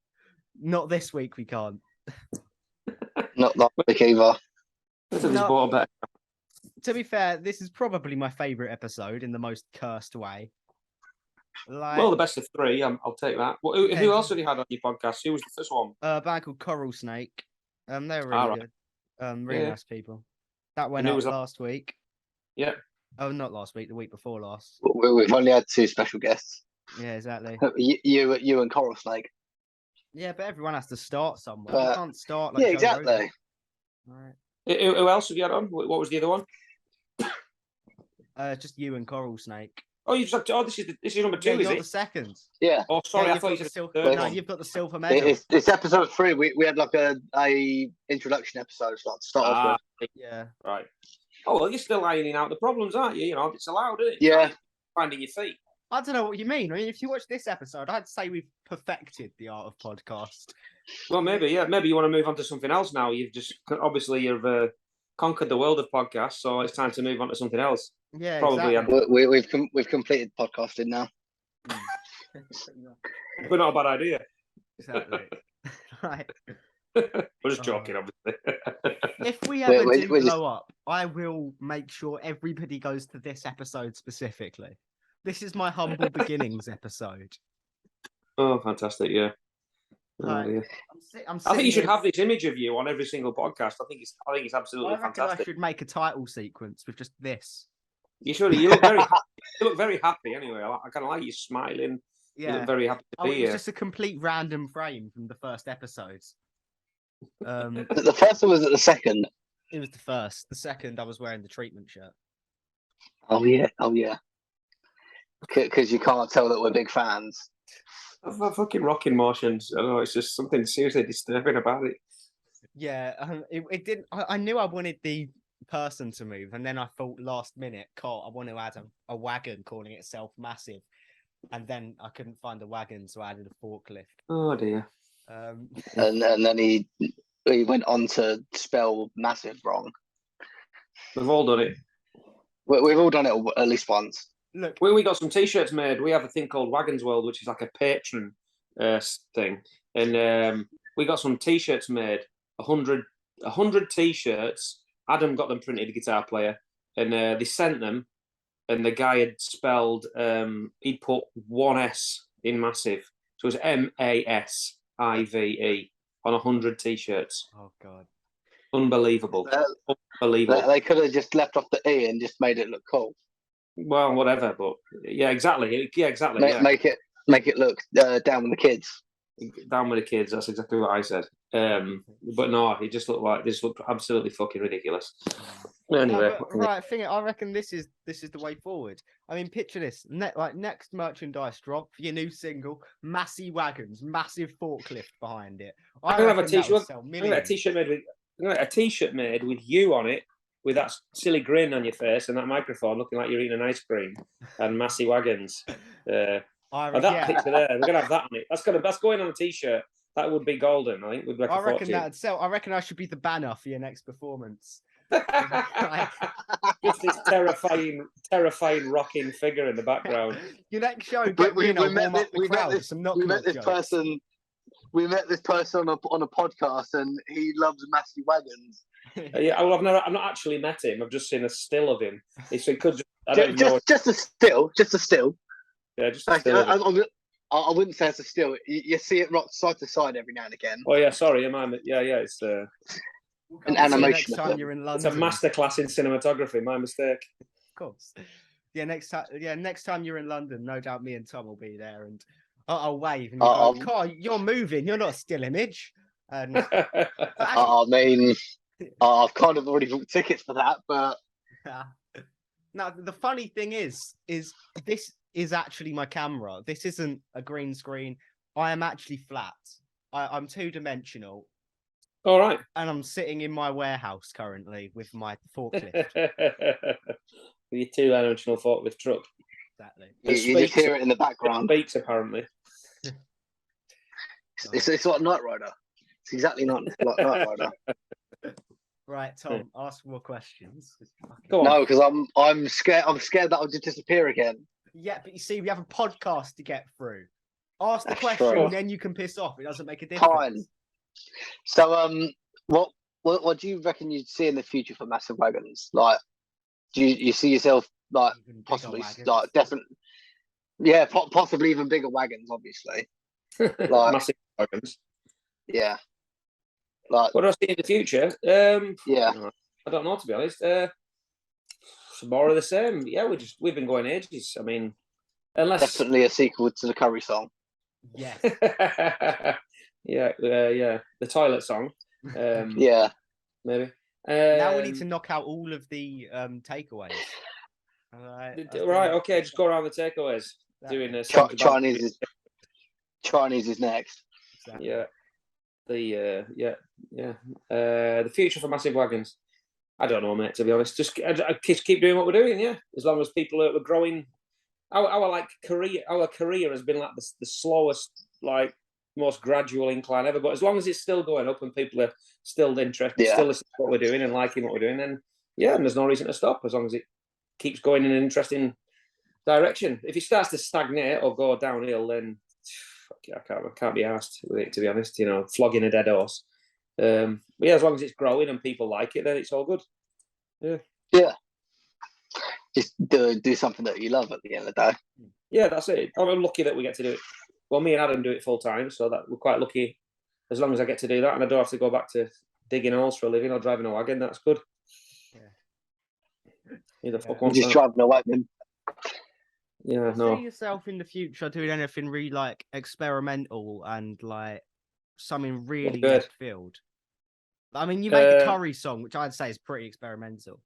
not this week. We can't. Not that week either. No, to be fair, this is probably my favourite episode in the most cursed way. Well, the best of three. I'll take that. Who else have you had on your podcast? Who was the first one? A band called Coral Snake. They were really good. Really nice people. That went up last week. Yeah. Oh, not last week. The week before last. We've only had 2 special guests. Yeah, exactly. You and Coral Snake. Yeah, but everyone has to start somewhere. You can't start like. Yeah, exactly. Right. Who else have you had on? What was the other one? Just you and Coral Snake. Oh, you've just, this is number 2, is you're it? the second. Yeah. Oh, sorry, yeah, I thought you said silver. No, you've got the silver medal. It's episode 3. We had like a introduction episode to start off with. Yeah. Right. Oh well, you're still ironing out the problems, aren't you? You know, it's allowed, isn't it? Yeah. Finding your feet. I don't know what you mean. I mean, if you watch this episode, I'd say we've perfected the art of podcast. Well, maybe, yeah. Maybe you want to move on to something else now. You've conquered the world of podcasts, so it's time to move on to something else. Yeah, probably. Exactly. We've completed podcasting now. But not a bad idea. Exactly. Right. We're just joking, obviously. If we ever blow up, I will make sure everybody goes to this episode specifically. This is my humble beginnings episode. Oh, fantastic! Yeah. I think you should have this image of you on every single podcast. I think it's absolutely fantastic. I should make a title sequence with just this. You should. You look very. You look very happy. Anyway, I kind of like you smiling. Yeah. You look very happy to be here. It's just a complete random frame from the first episode. The first one was the second. It was the first. The second, I was wearing the treatment shirt. Oh yeah. Because you can't tell that we're big fans. Of fucking rocking Martians. I don't know. It's just something seriously disturbing about it. Yeah. It didn't. I knew I wanted the person to move, and then I thought last minute, I want to add a wagon calling itself Massive, and then I couldn't find the wagon, so I added a forklift. Oh dear. And then he went on to spell Massive wrong. We've all done it. We've all done it at least once. Look, we got some T-shirts made. We have a thing called Wagons World, which is like a patron thing, and we got some T-shirts made. 100 T-shirts. Adam got them printed, a guitar player, and they sent them. And the guy had spelled, he'd put one S in Massive, so it was MASIVE on 100 T-shirts. Oh God, unbelievable! Unbelievable. They could have just left off the E and just made it look cool. Well, whatever, but yeah, exactly. Yeah, exactly. Make it look down with the kids. Down with the kids. That's exactly what I said. But no, it just looked absolutely fucking ridiculous. Anyway, right. I reckon this is the way forward. I mean, picture this. Next merchandise drop for your new single, Massive Wagons, massive forklift behind it. I'm gonna have a T-shirt. I'm gonna get a T-shirt made with you on it, with that silly grin on your face and that microphone looking like you're eating an ice cream, and Massive Wagons. Picture there, we're gonna have that on it. That's going on a T-shirt. That would be golden. I think we'd I reckon that'd sell. I reckon I should be the banner for your next performance. Just this terrifying rocking figure in the background. Your next show, we met this person on a podcast, and he loves Massive Wagons. Yeah, well, I've not actually met him. I've just seen a still of him. So it could just a still. Yeah, just a still. I wouldn't say it's a still. You see it rock side to side every now and again. Oh yeah, sorry, it's an animation. Next time you're in London. It's a masterclass in cinematography. My mistake. Of course. Yeah, next time you're in London, no doubt me and Tom will be there, and I'll wave and go, Carl, you're moving. You're not a still image. And I mean, I've kind of already booked tickets for that, but now the funny thing is this is actually my camera. This isn't a green screen. I am actually flat. I'm 2-dimensional. All right. And I'm sitting in my warehouse currently with my forklift. With your 2-dimensional forklift truck. Exactly. You just hear it in the background. It speaks, apparently. It's like Knight Rider. It's exactly like Knight Rider. Right, Tom, ask more questions. Go on. No, because I'm scared. I'm scared that I'll just disappear again. Yeah, but you see, we have a podcast to get through. Ask the That's question, true. and then you can piss off. It doesn't make a difference. Fine. So, what do you reckon you'd see in the future for Massive Wagons? Like, do you see yourself like Even bigger possibly wagons. like definitely, yeah, possibly even bigger wagons, obviously. Like, Massive Wagons. yeah, like, What do I see in the future? yeah, I don't know, to be honest. Some more of the same. Yeah, we've been going ages. I mean, unless definitely a sequel to the Curry song. Yes. yeah, the toilet song. Yeah, Maybe. Now we need to knock out all of the takeaways. Right. Okay. Just go around the takeaways. Doing a Chinese is next. Exactly. Yeah. The future for Massive Wagons. I don't know, mate. To be honest, just keep doing what we're doing. Yeah, as long as people are growing. Our career has been like the slowest, like most gradual incline ever. But as long as it's still going up and people are still interested, still listening to what we're doing and liking what we're doing, then yeah, and there's no reason to stop as long as it keeps going in an interesting direction. If it starts to stagnate or go downhill, then I can't be asked with it, to be honest. You know, flogging a dead horse. But yeah, as long as it's growing and people like it, then it's all good. Yeah. Yeah. Just do something that you love at the end of the day. Yeah, that's it. I'm lucky that we get to do it. Well, me and Adam do it full time, so that we're quite lucky. As long as I get to do that, and I don't have to go back to digging holes for a living or driving a wagon, that's good. Yeah. Who the fuck wants Just that? driving a wagon. Yeah, no. See yourself in the future doing anything really like experimental and like something really left field. I mean, you made the Curry song, which I'd say is pretty experimental.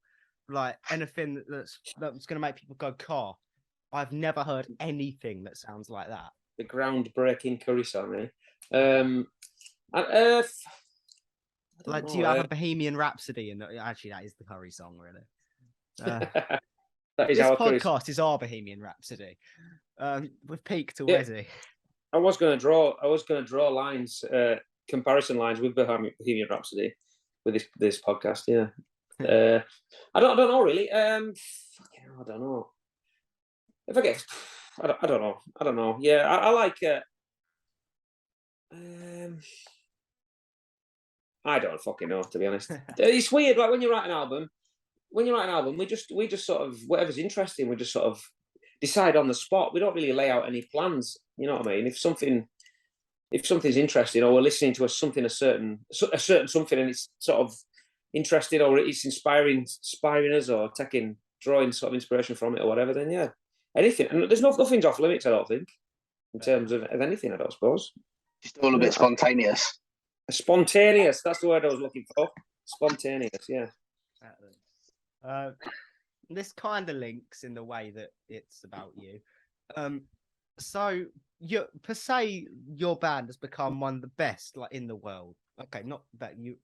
Like anything that's going to make people go car. I've never heard anything that sounds like that. The groundbreaking Curry song, like, do you have a Bohemian Rhapsody? And actually, that is the Curry song, really. That is this our podcast is our Bohemian Rhapsody. We've peaked already. I was going to draw lines, comparison lines with Bohemian Rhapsody with this podcast. Yeah. I don't know really. I don't know. If I get, I don't know. Yeah, I like. I don't fucking know, to be honest. It's weird. Like when you write an album, we just sort of whatever's interesting, we just sort of decide on the spot. We don't really lay out any plans. You know what I mean? If something's interesting, or we're listening to a certain something, and it's sort of interesting, or it's inspiring us, or drawing sort of inspiration from it, or whatever, then yeah, anything. And there's nothing's off limits, I don't think, in terms of anything. I don't suppose. Just all a bit spontaneous. Spontaneous. That's the word I was looking for. Spontaneous. Yeah. This kind of links in the way that it's about you. So per se, your band has become one of the best, like, in the world. Okay, not that you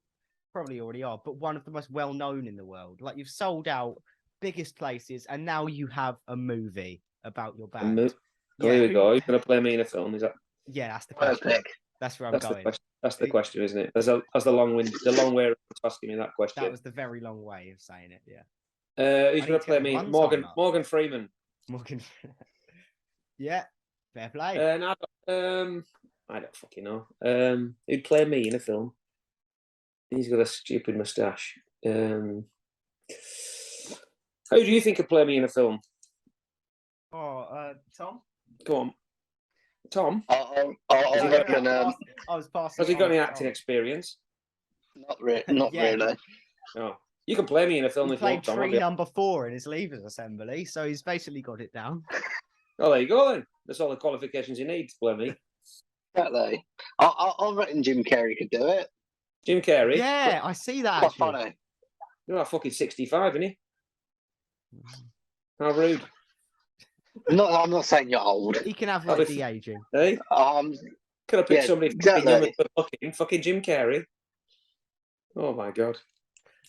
probably already are, but one of the most well known in the world. Like, you've sold out biggest places, and now you have a movie about your band. Here we go. You're gonna play me in a film? Is that? Yeah, that's the question. Perfect. That's where I'm going. That's the question, isn't it? That's the long way of asking me that question. That was the very long way of saying it. Yeah. Who's going to play me? Morgan Freeman. Morgan. Yeah, fair play. I don't fucking know. Who'd play me in a film? He's got a stupid moustache. Who do you think could play me in a film? Tom. Go on, Tom. I reckon. Was passing. Has he got any acting experience? Not really. No. You can play me in a film he if you want, Tom. He played number 4 in his Leavers Assembly, so he's basically got it down. Oh, there you go then. That's all the qualifications you need to play me. Exactly. I reckon Jim Carrey could do it. Jim Carrey? Yeah, I see that. Quite funny. You're not fucking 65, isn't he? How rude. No, I'm not saying you're old. He can have like de-aging. Hey? Could have picked somebody fucking Jim Carrey. Oh my god.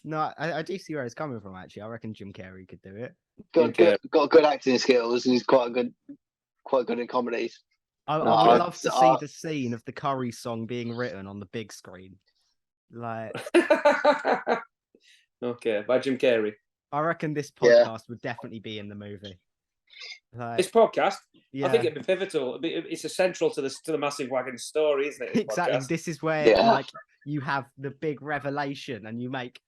No, I do see where it's coming from. Actually, I reckon Jim Carrey could do it. Got good acting skills, and he's quite good in comedies. I would love to see the scene of the Curry song being written on the big screen. Like, Okay, by Jim Carrey. I reckon this Yeah. podcast would definitely be in the movie. Like, This podcast, yeah, I think it'd be pivotal. It's essential to the Massive Wagons story, isn't it? This exactly. podcast? This is where Yeah. like you have the big revelation and you make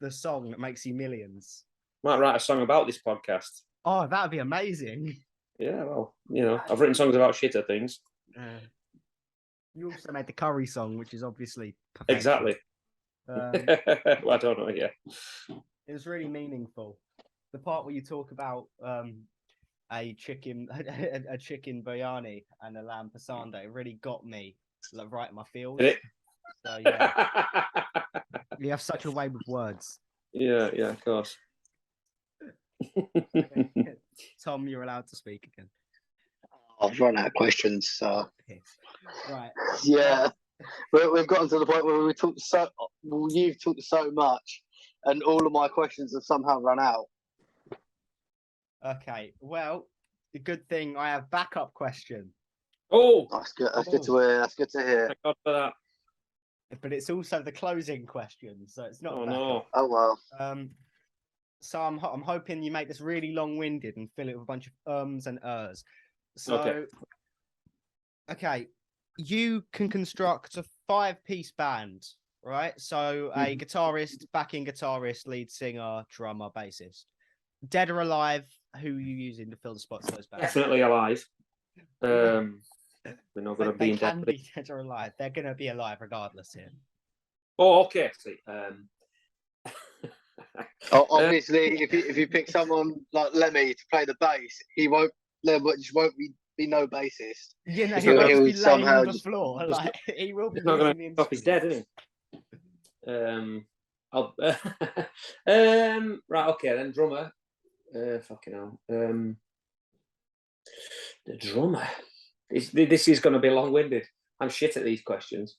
the song that makes you millions. Might write a song about this podcast. Oh, that would be amazing. Yeah, well, you know, I've written songs about shitter things. You also made the Curry song, which is obviously perfection. Exactly. Um, Well, I don't know. Yeah. It was really meaningful. The part where you talk about a chicken biryani and a lamb pasanda, it really got me like, right in my feels. Did it? So yeah, you have such a way with words. Yeah, of course. Tom, you're allowed to speak again. I've run out of questions, so Right. yeah. We've gotten to the point where you've talked so much, and all of my questions have somehow run out. Okay. Well, the good thing I have backup question, Oh, That's good. That's good to hear. That's good to hear. thank God for that. but it's also the closing question, so it's not. Oh backup. no. Oh well. So I'm hoping you make this really long-winded and fill it with a bunch of ums and ers. So, okay, you can construct a 5-piece band, right? So a guitarist, backing guitarist, lead singer, drummer, bassist. Dead or alive, who are you using to fill the spots of those bands? Definitely alive. We're not going to be They in can death. be dead or alive. They're going to be alive regardless here. Oh, okay. See, Obviously, if you pick someone like Lemmy to play the bass, there just won't be no bassist. You know, He's he'll not just gonna- be laying somehow on the just- floor. Like, he will be He's not going using the to stop. He's dead, isn't he? I'll. Right. Okay. Then drummer. Fucking hell. The drummer. This is going to be long-winded. I'm shit at these questions.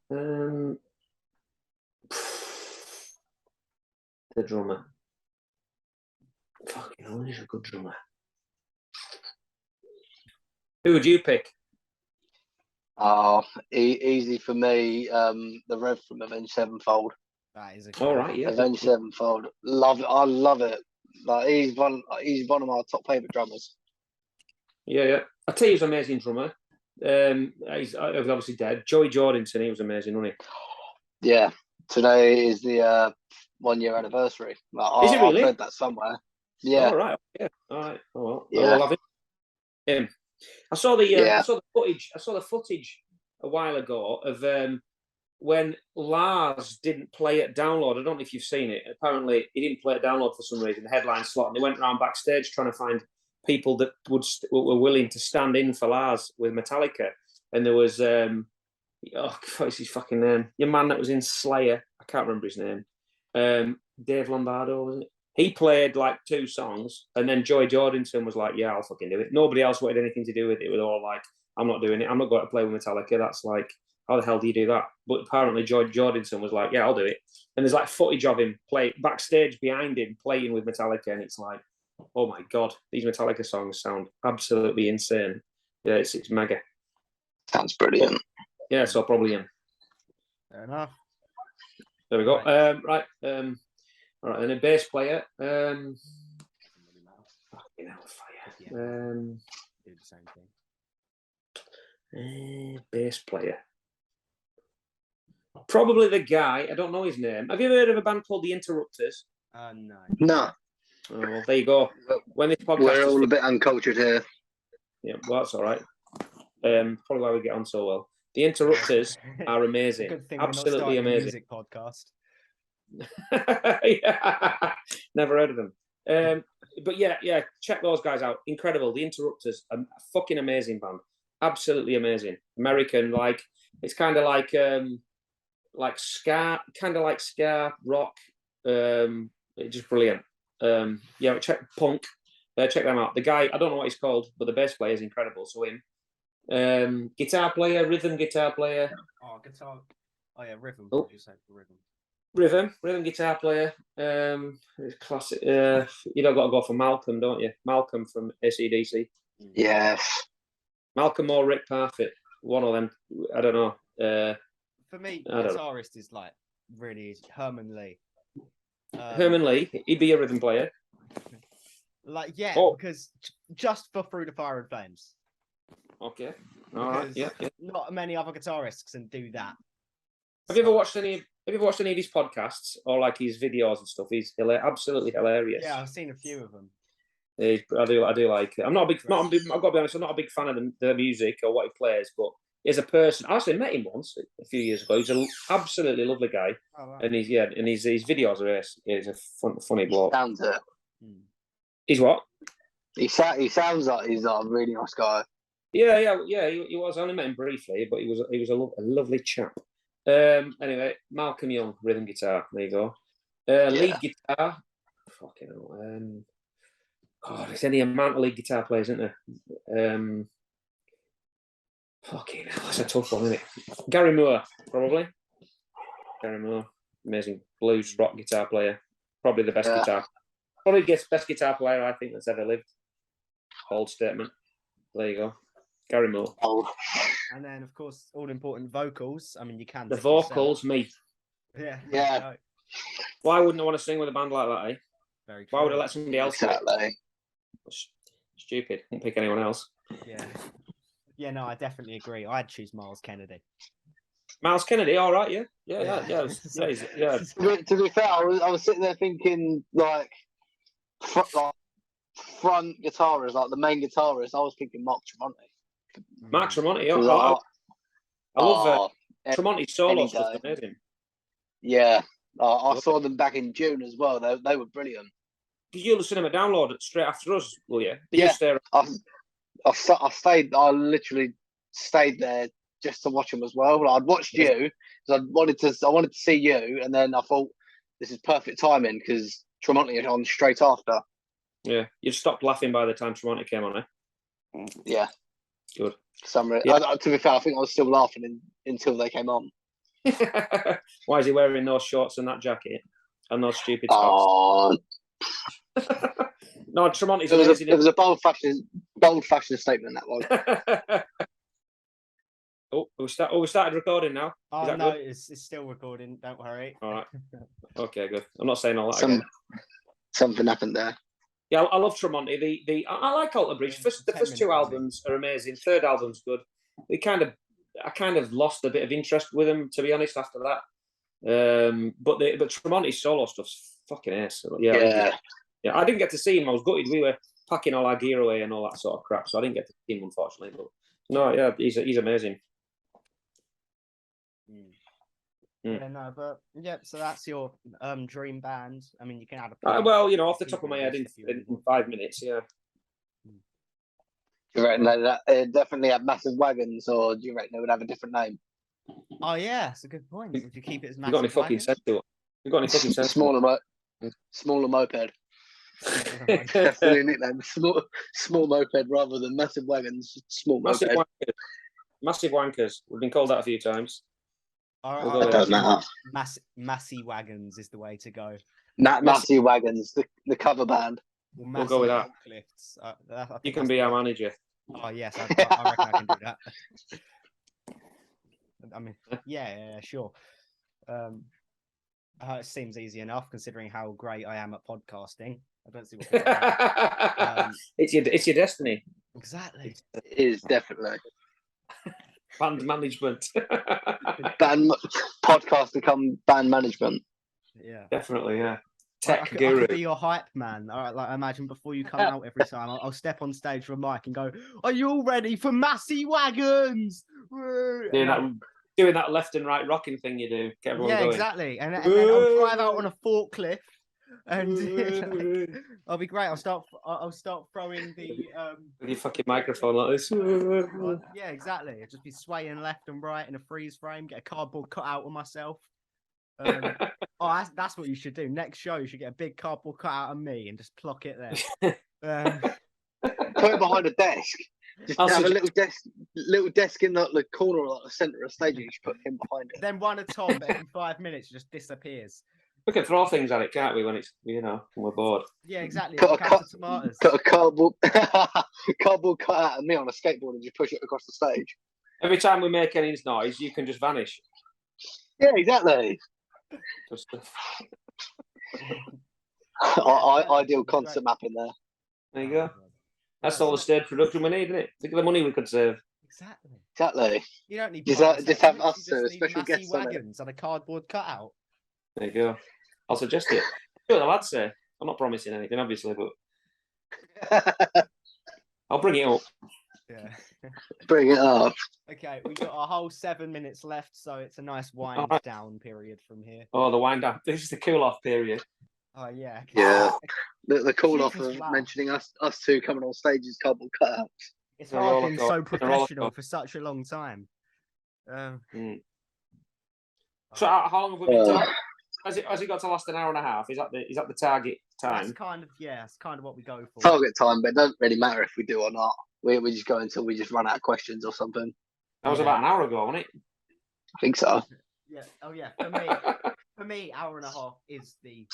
The drummer. Fucking hell, he's a good drummer. Who would you pick? Oh, easy for me. The Rev from Avenged Sevenfold. That is a All right, yeah. Avenged Sevenfold. Love it. I love it. Like he's one of my top favorite drummers. Yeah. I tell you, he's an amazing drummer. He's obviously dead. Joey Jordison, he was amazing, wasn't he? Yeah. Today is the 1 year anniversary. Is it really? I've read that somewhere. Yeah. All right. Yeah. All right. Oh well. Yeah. I'll have him. I saw the Yeah. I saw the footage. I saw the footage a while ago of when Lars didn't play at Download. I don't know if you've seen it. Apparently, he didn't play at Download for some reason, the headline slot, and they went around backstage trying to find people that were willing to stand in for Lars with Metallica. And there was what's his fucking name? Your man that was in Slayer. I can't remember his name. Dave Lombardo, was it? He played like 2 songs, and then Joey Jordison was like, "Yeah, I'll fucking do it." Nobody else wanted anything to do with it. It was all like, "I'm not doing it. I'm not going to play with Metallica." That's like, how the hell do you do that? But apparently, Joey Jordison was like, "Yeah, I'll do it." And there's like footage of him play backstage behind him playing with Metallica, and it's like, oh my god, these Metallica songs sound absolutely insane. Yeah, it's mega. Sounds brilliant. Yeah, so probably him. Fair enough. There we go. Right. All right, then a bass player. Fucking hellfire. Do the same thing. Bass player. Probably the guy. I don't know his name. Have you ever heard of a band called the Interrupters? No. No, Oh, well, there you go. When this podcast we're is all a bit uncultured here. yeah, well, that's all right. Probably why we get on so well. The Interrupters are amazing. Good thing Absolutely we're not starting a amazing. music podcast. Yeah. Never heard of them. But yeah, check those guys out. Incredible. The Interrupters, a fucking amazing band. Absolutely amazing. American, like it's kind of like ska rock. Just brilliant. Yeah, check punk. Check them out. The guy, I don't know what he's called, but the bass player is incredible. So him. Guitar player, rhythm guitar player. Oh, guitar. Oh yeah, rhythm. Oh. What did you say for rhythm? Rhythm guitar player. Classic. You don't got to go for Malcolm, don't you? Malcolm from AC/DC. Yes. Malcolm or Rick Parfitt. One of them. I don't know. For me, I don't know. guitarist is like really easy. Herman Lee. Herman Lee, he'd be a rhythm player. Like, yeah, Oh. because just for Through the Fire and Flames. Okay. All right. Yeah. Not many other guitarists can do that. Have you ever watched any of his podcasts or like his videos and stuff? He's absolutely hilarious. Yeah, I've seen a few of them. I do like it. I've got to be honest, I'm not a big fan of the music or what he plays, but as a person, I actually met him once a few years ago. He's an absolutely lovely guy, and his videos are he's a funny bloke. Sounds it. He's what? He sounds like he's a really nice guy. Yeah. He was. I only met him briefly, but he was a lovely chap. Anyway, Malcolm Young, rhythm guitar. There you go. Lead guitar. Fucking hell. God, there's any amount of lead guitar players, isn't there? Fucking hell, that's a tough one, isn't it? Gary Moore, probably. Gary Moore, amazing blues rock guitar player. Probably the best guitar. Probably the best guitar player I think that's ever lived. Bold statement. There you go. Gary Moore. Oh. And then, of course, all important vocals. I mean, you can. The vocals, me. Yeah. Why wouldn't I want to sing with a band like that, eh? Very true. Why would I let somebody else do it? Stupid. Wouldn't pick anyone else. Yeah. Yeah, no, I definitely agree. I'd choose Miles Kennedy. Miles Kennedy, all right, yeah. Yeah. To be fair, I was sitting there thinking like front guitarist, like the main guitarist. I was thinking Mark Tremonti. Mark Tremonti, I love Tremonti's solo stuff. Amazing. Yeah, I saw them back in June as well. They were brilliant. You'll send them a download straight after us, will you? I literally stayed there just to watch them as well. I'd watched you because I wanted to see you, and then I thought this is perfect timing because Tremonti is on straight after. Yeah, you'd stopped laughing by the time Tremonti came on, eh? Yeah, good. To be fair, I think I was still laughing until they came on. Why is he wearing those shorts and that jacket and those stupid socks? No, Tremonti's amazing. It was a bold fashion statement, that was. We started recording now. Oh no, it's still recording. Don't worry. All right. Okay, good. I'm not saying all that again. Something happened there. Yeah, I love Tremonti. I like Alter Bridge. The first two albums are amazing. Third album's good. I kind of lost a bit of interest with them, to be honest, after that. But Tremonti's solo stuff's fucking ace. Yeah. I didn't get to see him. I was gutted. We were packing all our gear away and all that sort of crap, so I didn't get to see him, unfortunately. But no, yeah, he's amazing. Yeah, no, but yeah. So that's your dream band. I mean, you can add a. Off the top of my head, in 5 minutes, yeah. Do you reckon that definitely have Massive Wagons, or do you reckon they would have a different name? Oh yeah, it's a good point. Would you keep it as Massive? You got any fucking sense to it? You got any fucking sense? Smaller moped. Definitely nickname. Small moped rather than Massive Wagons. Small moped. Massive wankers. We've been called that a few times. It doesn't matter. Massive Wagons is the way to go. Massive Wagons, the cover band. We'll go with that. You can be our manager. Oh yes, I reckon I can do that. I mean, yeah, sure. It seems easy enough considering how great I am at podcasting. I don't see what. It's your destiny. Exactly. It is definitely. Band management. Band podcast become band management. Yeah, definitely. Yeah. Tech guru. I could be your hype man. All right, like imagine before you come out every time, I'll step on stage with a mic and go, "Are you all ready for Massive Wagons?" Doing that left and right rocking thing you do. Get everyone going. Exactly. And then I'll drive out on a forklift, and I'll be great. I'll start throwing the with your fucking microphone like this. Yeah, exactly. I'll just be swaying left and right in a freeze frame. Get a cardboard cutout of myself. That's what you should do. Next show, you should get a big cardboard cutout of me and just pluck it there. Put it behind a desk. Just have a little desk in the corner or the centre of the stage, and you just put him behind it. Then one atop every 5 minutes just disappears. We can throw things at it, can't we? When it's when we're bored. Yeah, exactly. Put a cardboard cutout of me on a skateboard and just push it across the stage. Every time we make any noise, you can just vanish. Yeah, exactly. Ideal concert mapping there. There you go. That's all the stage production we need, isn't it? Think of the money we could save. Exactly. You don't need Just puppets, have you us just two, need special Massive guests on it. Wagons and a cardboard cutout. There you go. I'll suggest it. See what the lads say. I'm not promising anything, obviously, but I'll bring it up. Yeah. Bring it up. Okay, we've got a whole 7 minutes left, so it's a nice wind down period from here. Oh, the wind down. This is the cool off period. Oh yeah. Yeah. The call off Jesus, of wow. mentioning us two coming on stage is cardboard cutouts. It's They're hard all being got- so they're all professional got- for such a long time. So how long have we been talking? Has it got to last an hour and a half? Is that the target time? That's kind of what we go for. Target time, but it doesn't really matter if we do or not. We just go until we just run out of questions or something. That was about an hour ago, wasn't it? I think so. Yeah. Oh yeah. For me, hour and a half is the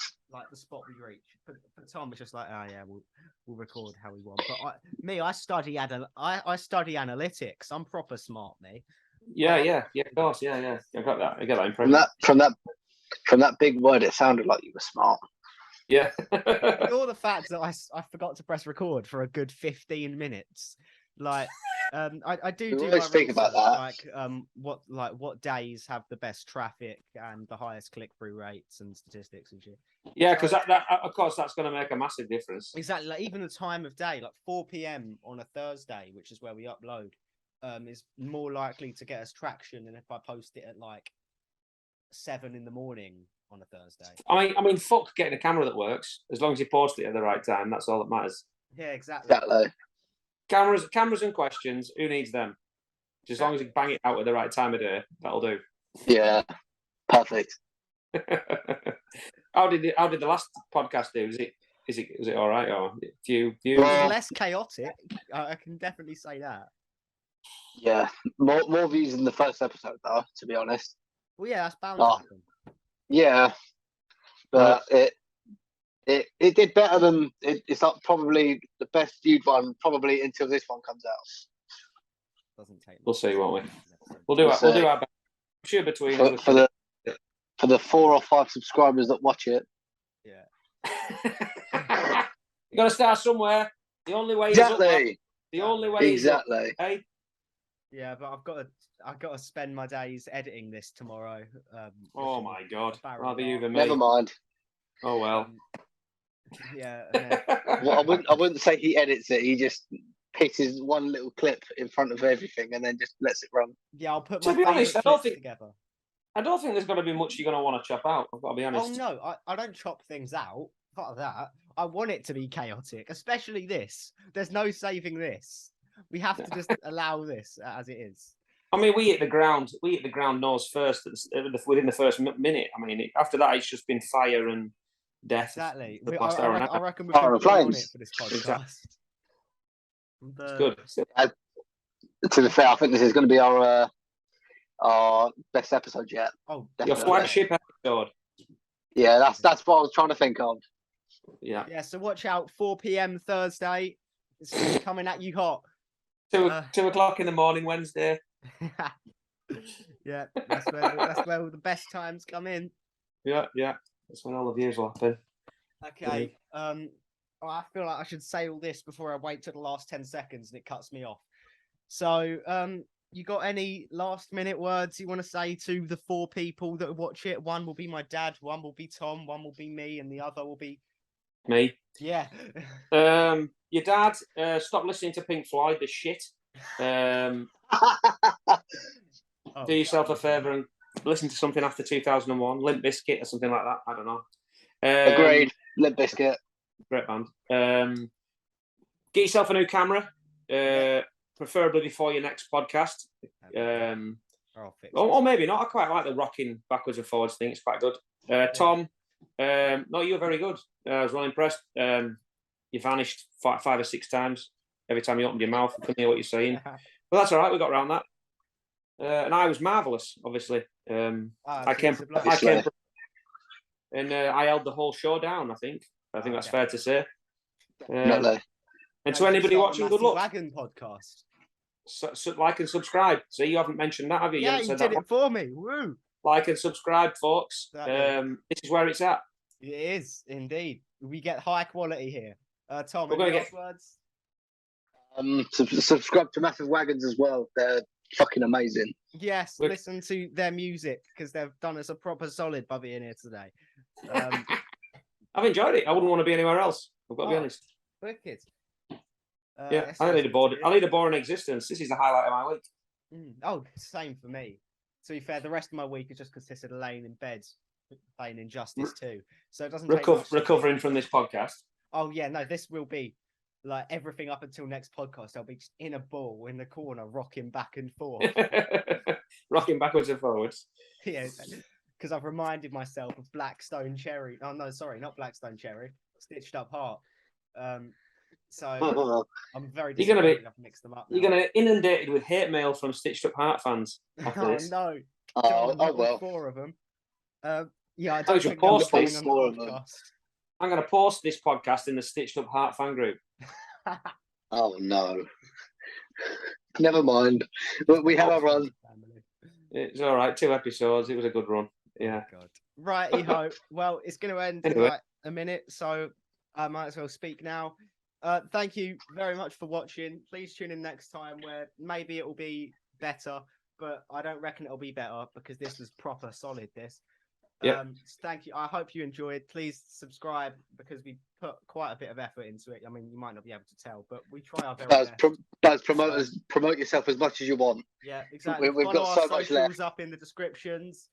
spot we reach. For Tom, it's just like, oh yeah, we'll record how we want. But I study analytics. I'm proper smart, me. Yeah, of course, yeah. I got that impression. From that big word, it sounded like you were smart. Yeah. Ignore the fact that I forgot to press record for a good 15 minutes. Like, I do We my always think about research, that. what days have the best traffic and the highest click-through rates and statistics and shit. Yeah, because that of course that's going to make a massive difference. Exactly. Like even the time of day, like 4 p.m. on a Thursday, which is where we upload, is more likely to get us traction than if I post it at like 7 in the morning on a Thursday. I mean, fuck getting a camera that works. As long as you post it at the right time, that's all that matters. Yeah, exactly. Cameras and questions. Who needs them? Just as long as you bang it out at the right time of day, that'll do. Yeah, perfect. How did the last podcast do? Was it all right or a few views? It was less chaotic. I can definitely say that. Yeah, more views than the first episode, though. To be honest. Well, yeah, that's bound to happen. Yeah, but it did better than it's not probably the best viewed one probably until this one comes out. Doesn't take. We'll see, won't we? We'll do our best. I'm sure between us for the 4 or 5 subscribers that watch it. Yeah. You got to start somewhere. The only way Exactly. is up. The only way exactly. is up. Hey? Yeah, but I've got to spend my days editing this tomorrow. Oh my god! Rather you than me. Never mind. Oh well. Yeah. Well, I wouldn't say he edits it. He just pieces one little clip in front of everything and then just lets it run. Yeah, I'll put To my be honest, favourite clips together. I don't think there's going to be much you're going to want to chop out. I've got to be honest. Oh no, I don't chop things out. Part of that. I want it to be chaotic, especially this. There's no saving this. We have to just allow this as it is. I mean, we hit the ground nose first within the first minute. I mean, after that, it's just been fire and death. Exactly. I reckon we should be on it for this podcast. Exactly. It's good. To be fair, I think this is going to be our best episode yet. Oh, your flagship episode. Yeah, that's what I was trying to think of. Yeah. Yeah. So watch out. 4 p.m. Thursday. It's coming at you hot. 2 o'clock in the morning Wednesday. Yeah, that's where the best times come in. Yeah. That's when all the views will happen. Okay. I feel like I should say all this before I wait till the last 10 seconds and it cuts me off. So, you got any last minute words you want to say to the 4 people that watch it? One will be my dad, one will be Tom, one will be me, and the other will be me. Yeah. Your dad, stop listening to Pink Floyd, the shit. Do yourself a favour and listen to something after 2001, Limp Bizkit or something like that. I don't know. Agreed. Limp Bizkit. Great band. Get yourself a new camera, preferably before your next podcast. Or maybe not. I quite like the rocking backwards and forwards thing. It's quite good. Tom, no, you're very good. I was well impressed. You vanished 5 or 6 times. Every time you opened your mouth, I couldn't hear what you're saying. But that's all right. We got around that. And I was marvellous, obviously. I came and I held the whole show down, I think. I think that's fair to say. And to anybody watching, good luck. Wagon podcast. So like and subscribe. See, you haven't mentioned that, have you? Yeah, you did it for me. Woo! Like and subscribe, folks. This is where it's at. It is indeed. We get high quality here. Tom, We're any gonna last words? Subscribe to Massive Wagons as well. They're fucking amazing. Yes, We're- listen to their music because they've done us a proper solid by being here today. I've enjoyed it. I wouldn't want to be anywhere else. I've got to be Oh, honest. Wicked. Yeah, I need a boring existence. This is the highlight of my week. Oh, same for me. To be fair, the rest of my week has just consisted of laying in bed playing Injustice 2. So it doesn't take much to recovering do. from this podcast. Oh yeah, no, this will be like everything up until next podcast. I'll be just in a ball in the corner, rocking back and forth. Rocking backwards and forwards. Yeah, because I've reminded myself of Blackstone Cherry. Oh no, sorry, not Blackstone Cherry. Stitched Up Heart. So I'm very You're gonna be- disappointed I've mixed them up now. You're going to inundated with hate mail from Stitched Up Heart fans after Oh this. no. Oh, God, not all well. 4 of them. Yeah, I I don't should think they'll post join this on for the them. podcast. I'm going to post this podcast in the Stitched Up Heart fan group. Oh no. Never mind. We had our run. It's all right. 2 episodes. It was a good run. Yeah. Oh, God. Righty-ho. Well, it's going to end in Anyway. like a minute, so I might as well speak now. Thank you very much for watching. Please tune in next time where maybe it will be better, but I don't reckon it'll be better because this was proper solid, this. Yeah. Thank you. I hope you enjoyed. Please subscribe because we put quite a bit of effort into it. I mean, you might not be able to tell, but we try our very best. Promote yourself as much as you want. Yeah, exactly. We've Follow got our so much socials left. up in the descriptions.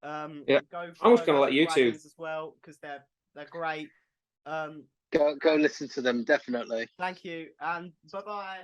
Yeah. Go I'm just follow gonna let Massive you two- Wagons as well because they're great. Go listen to them, definitely. Thank you and bye bye.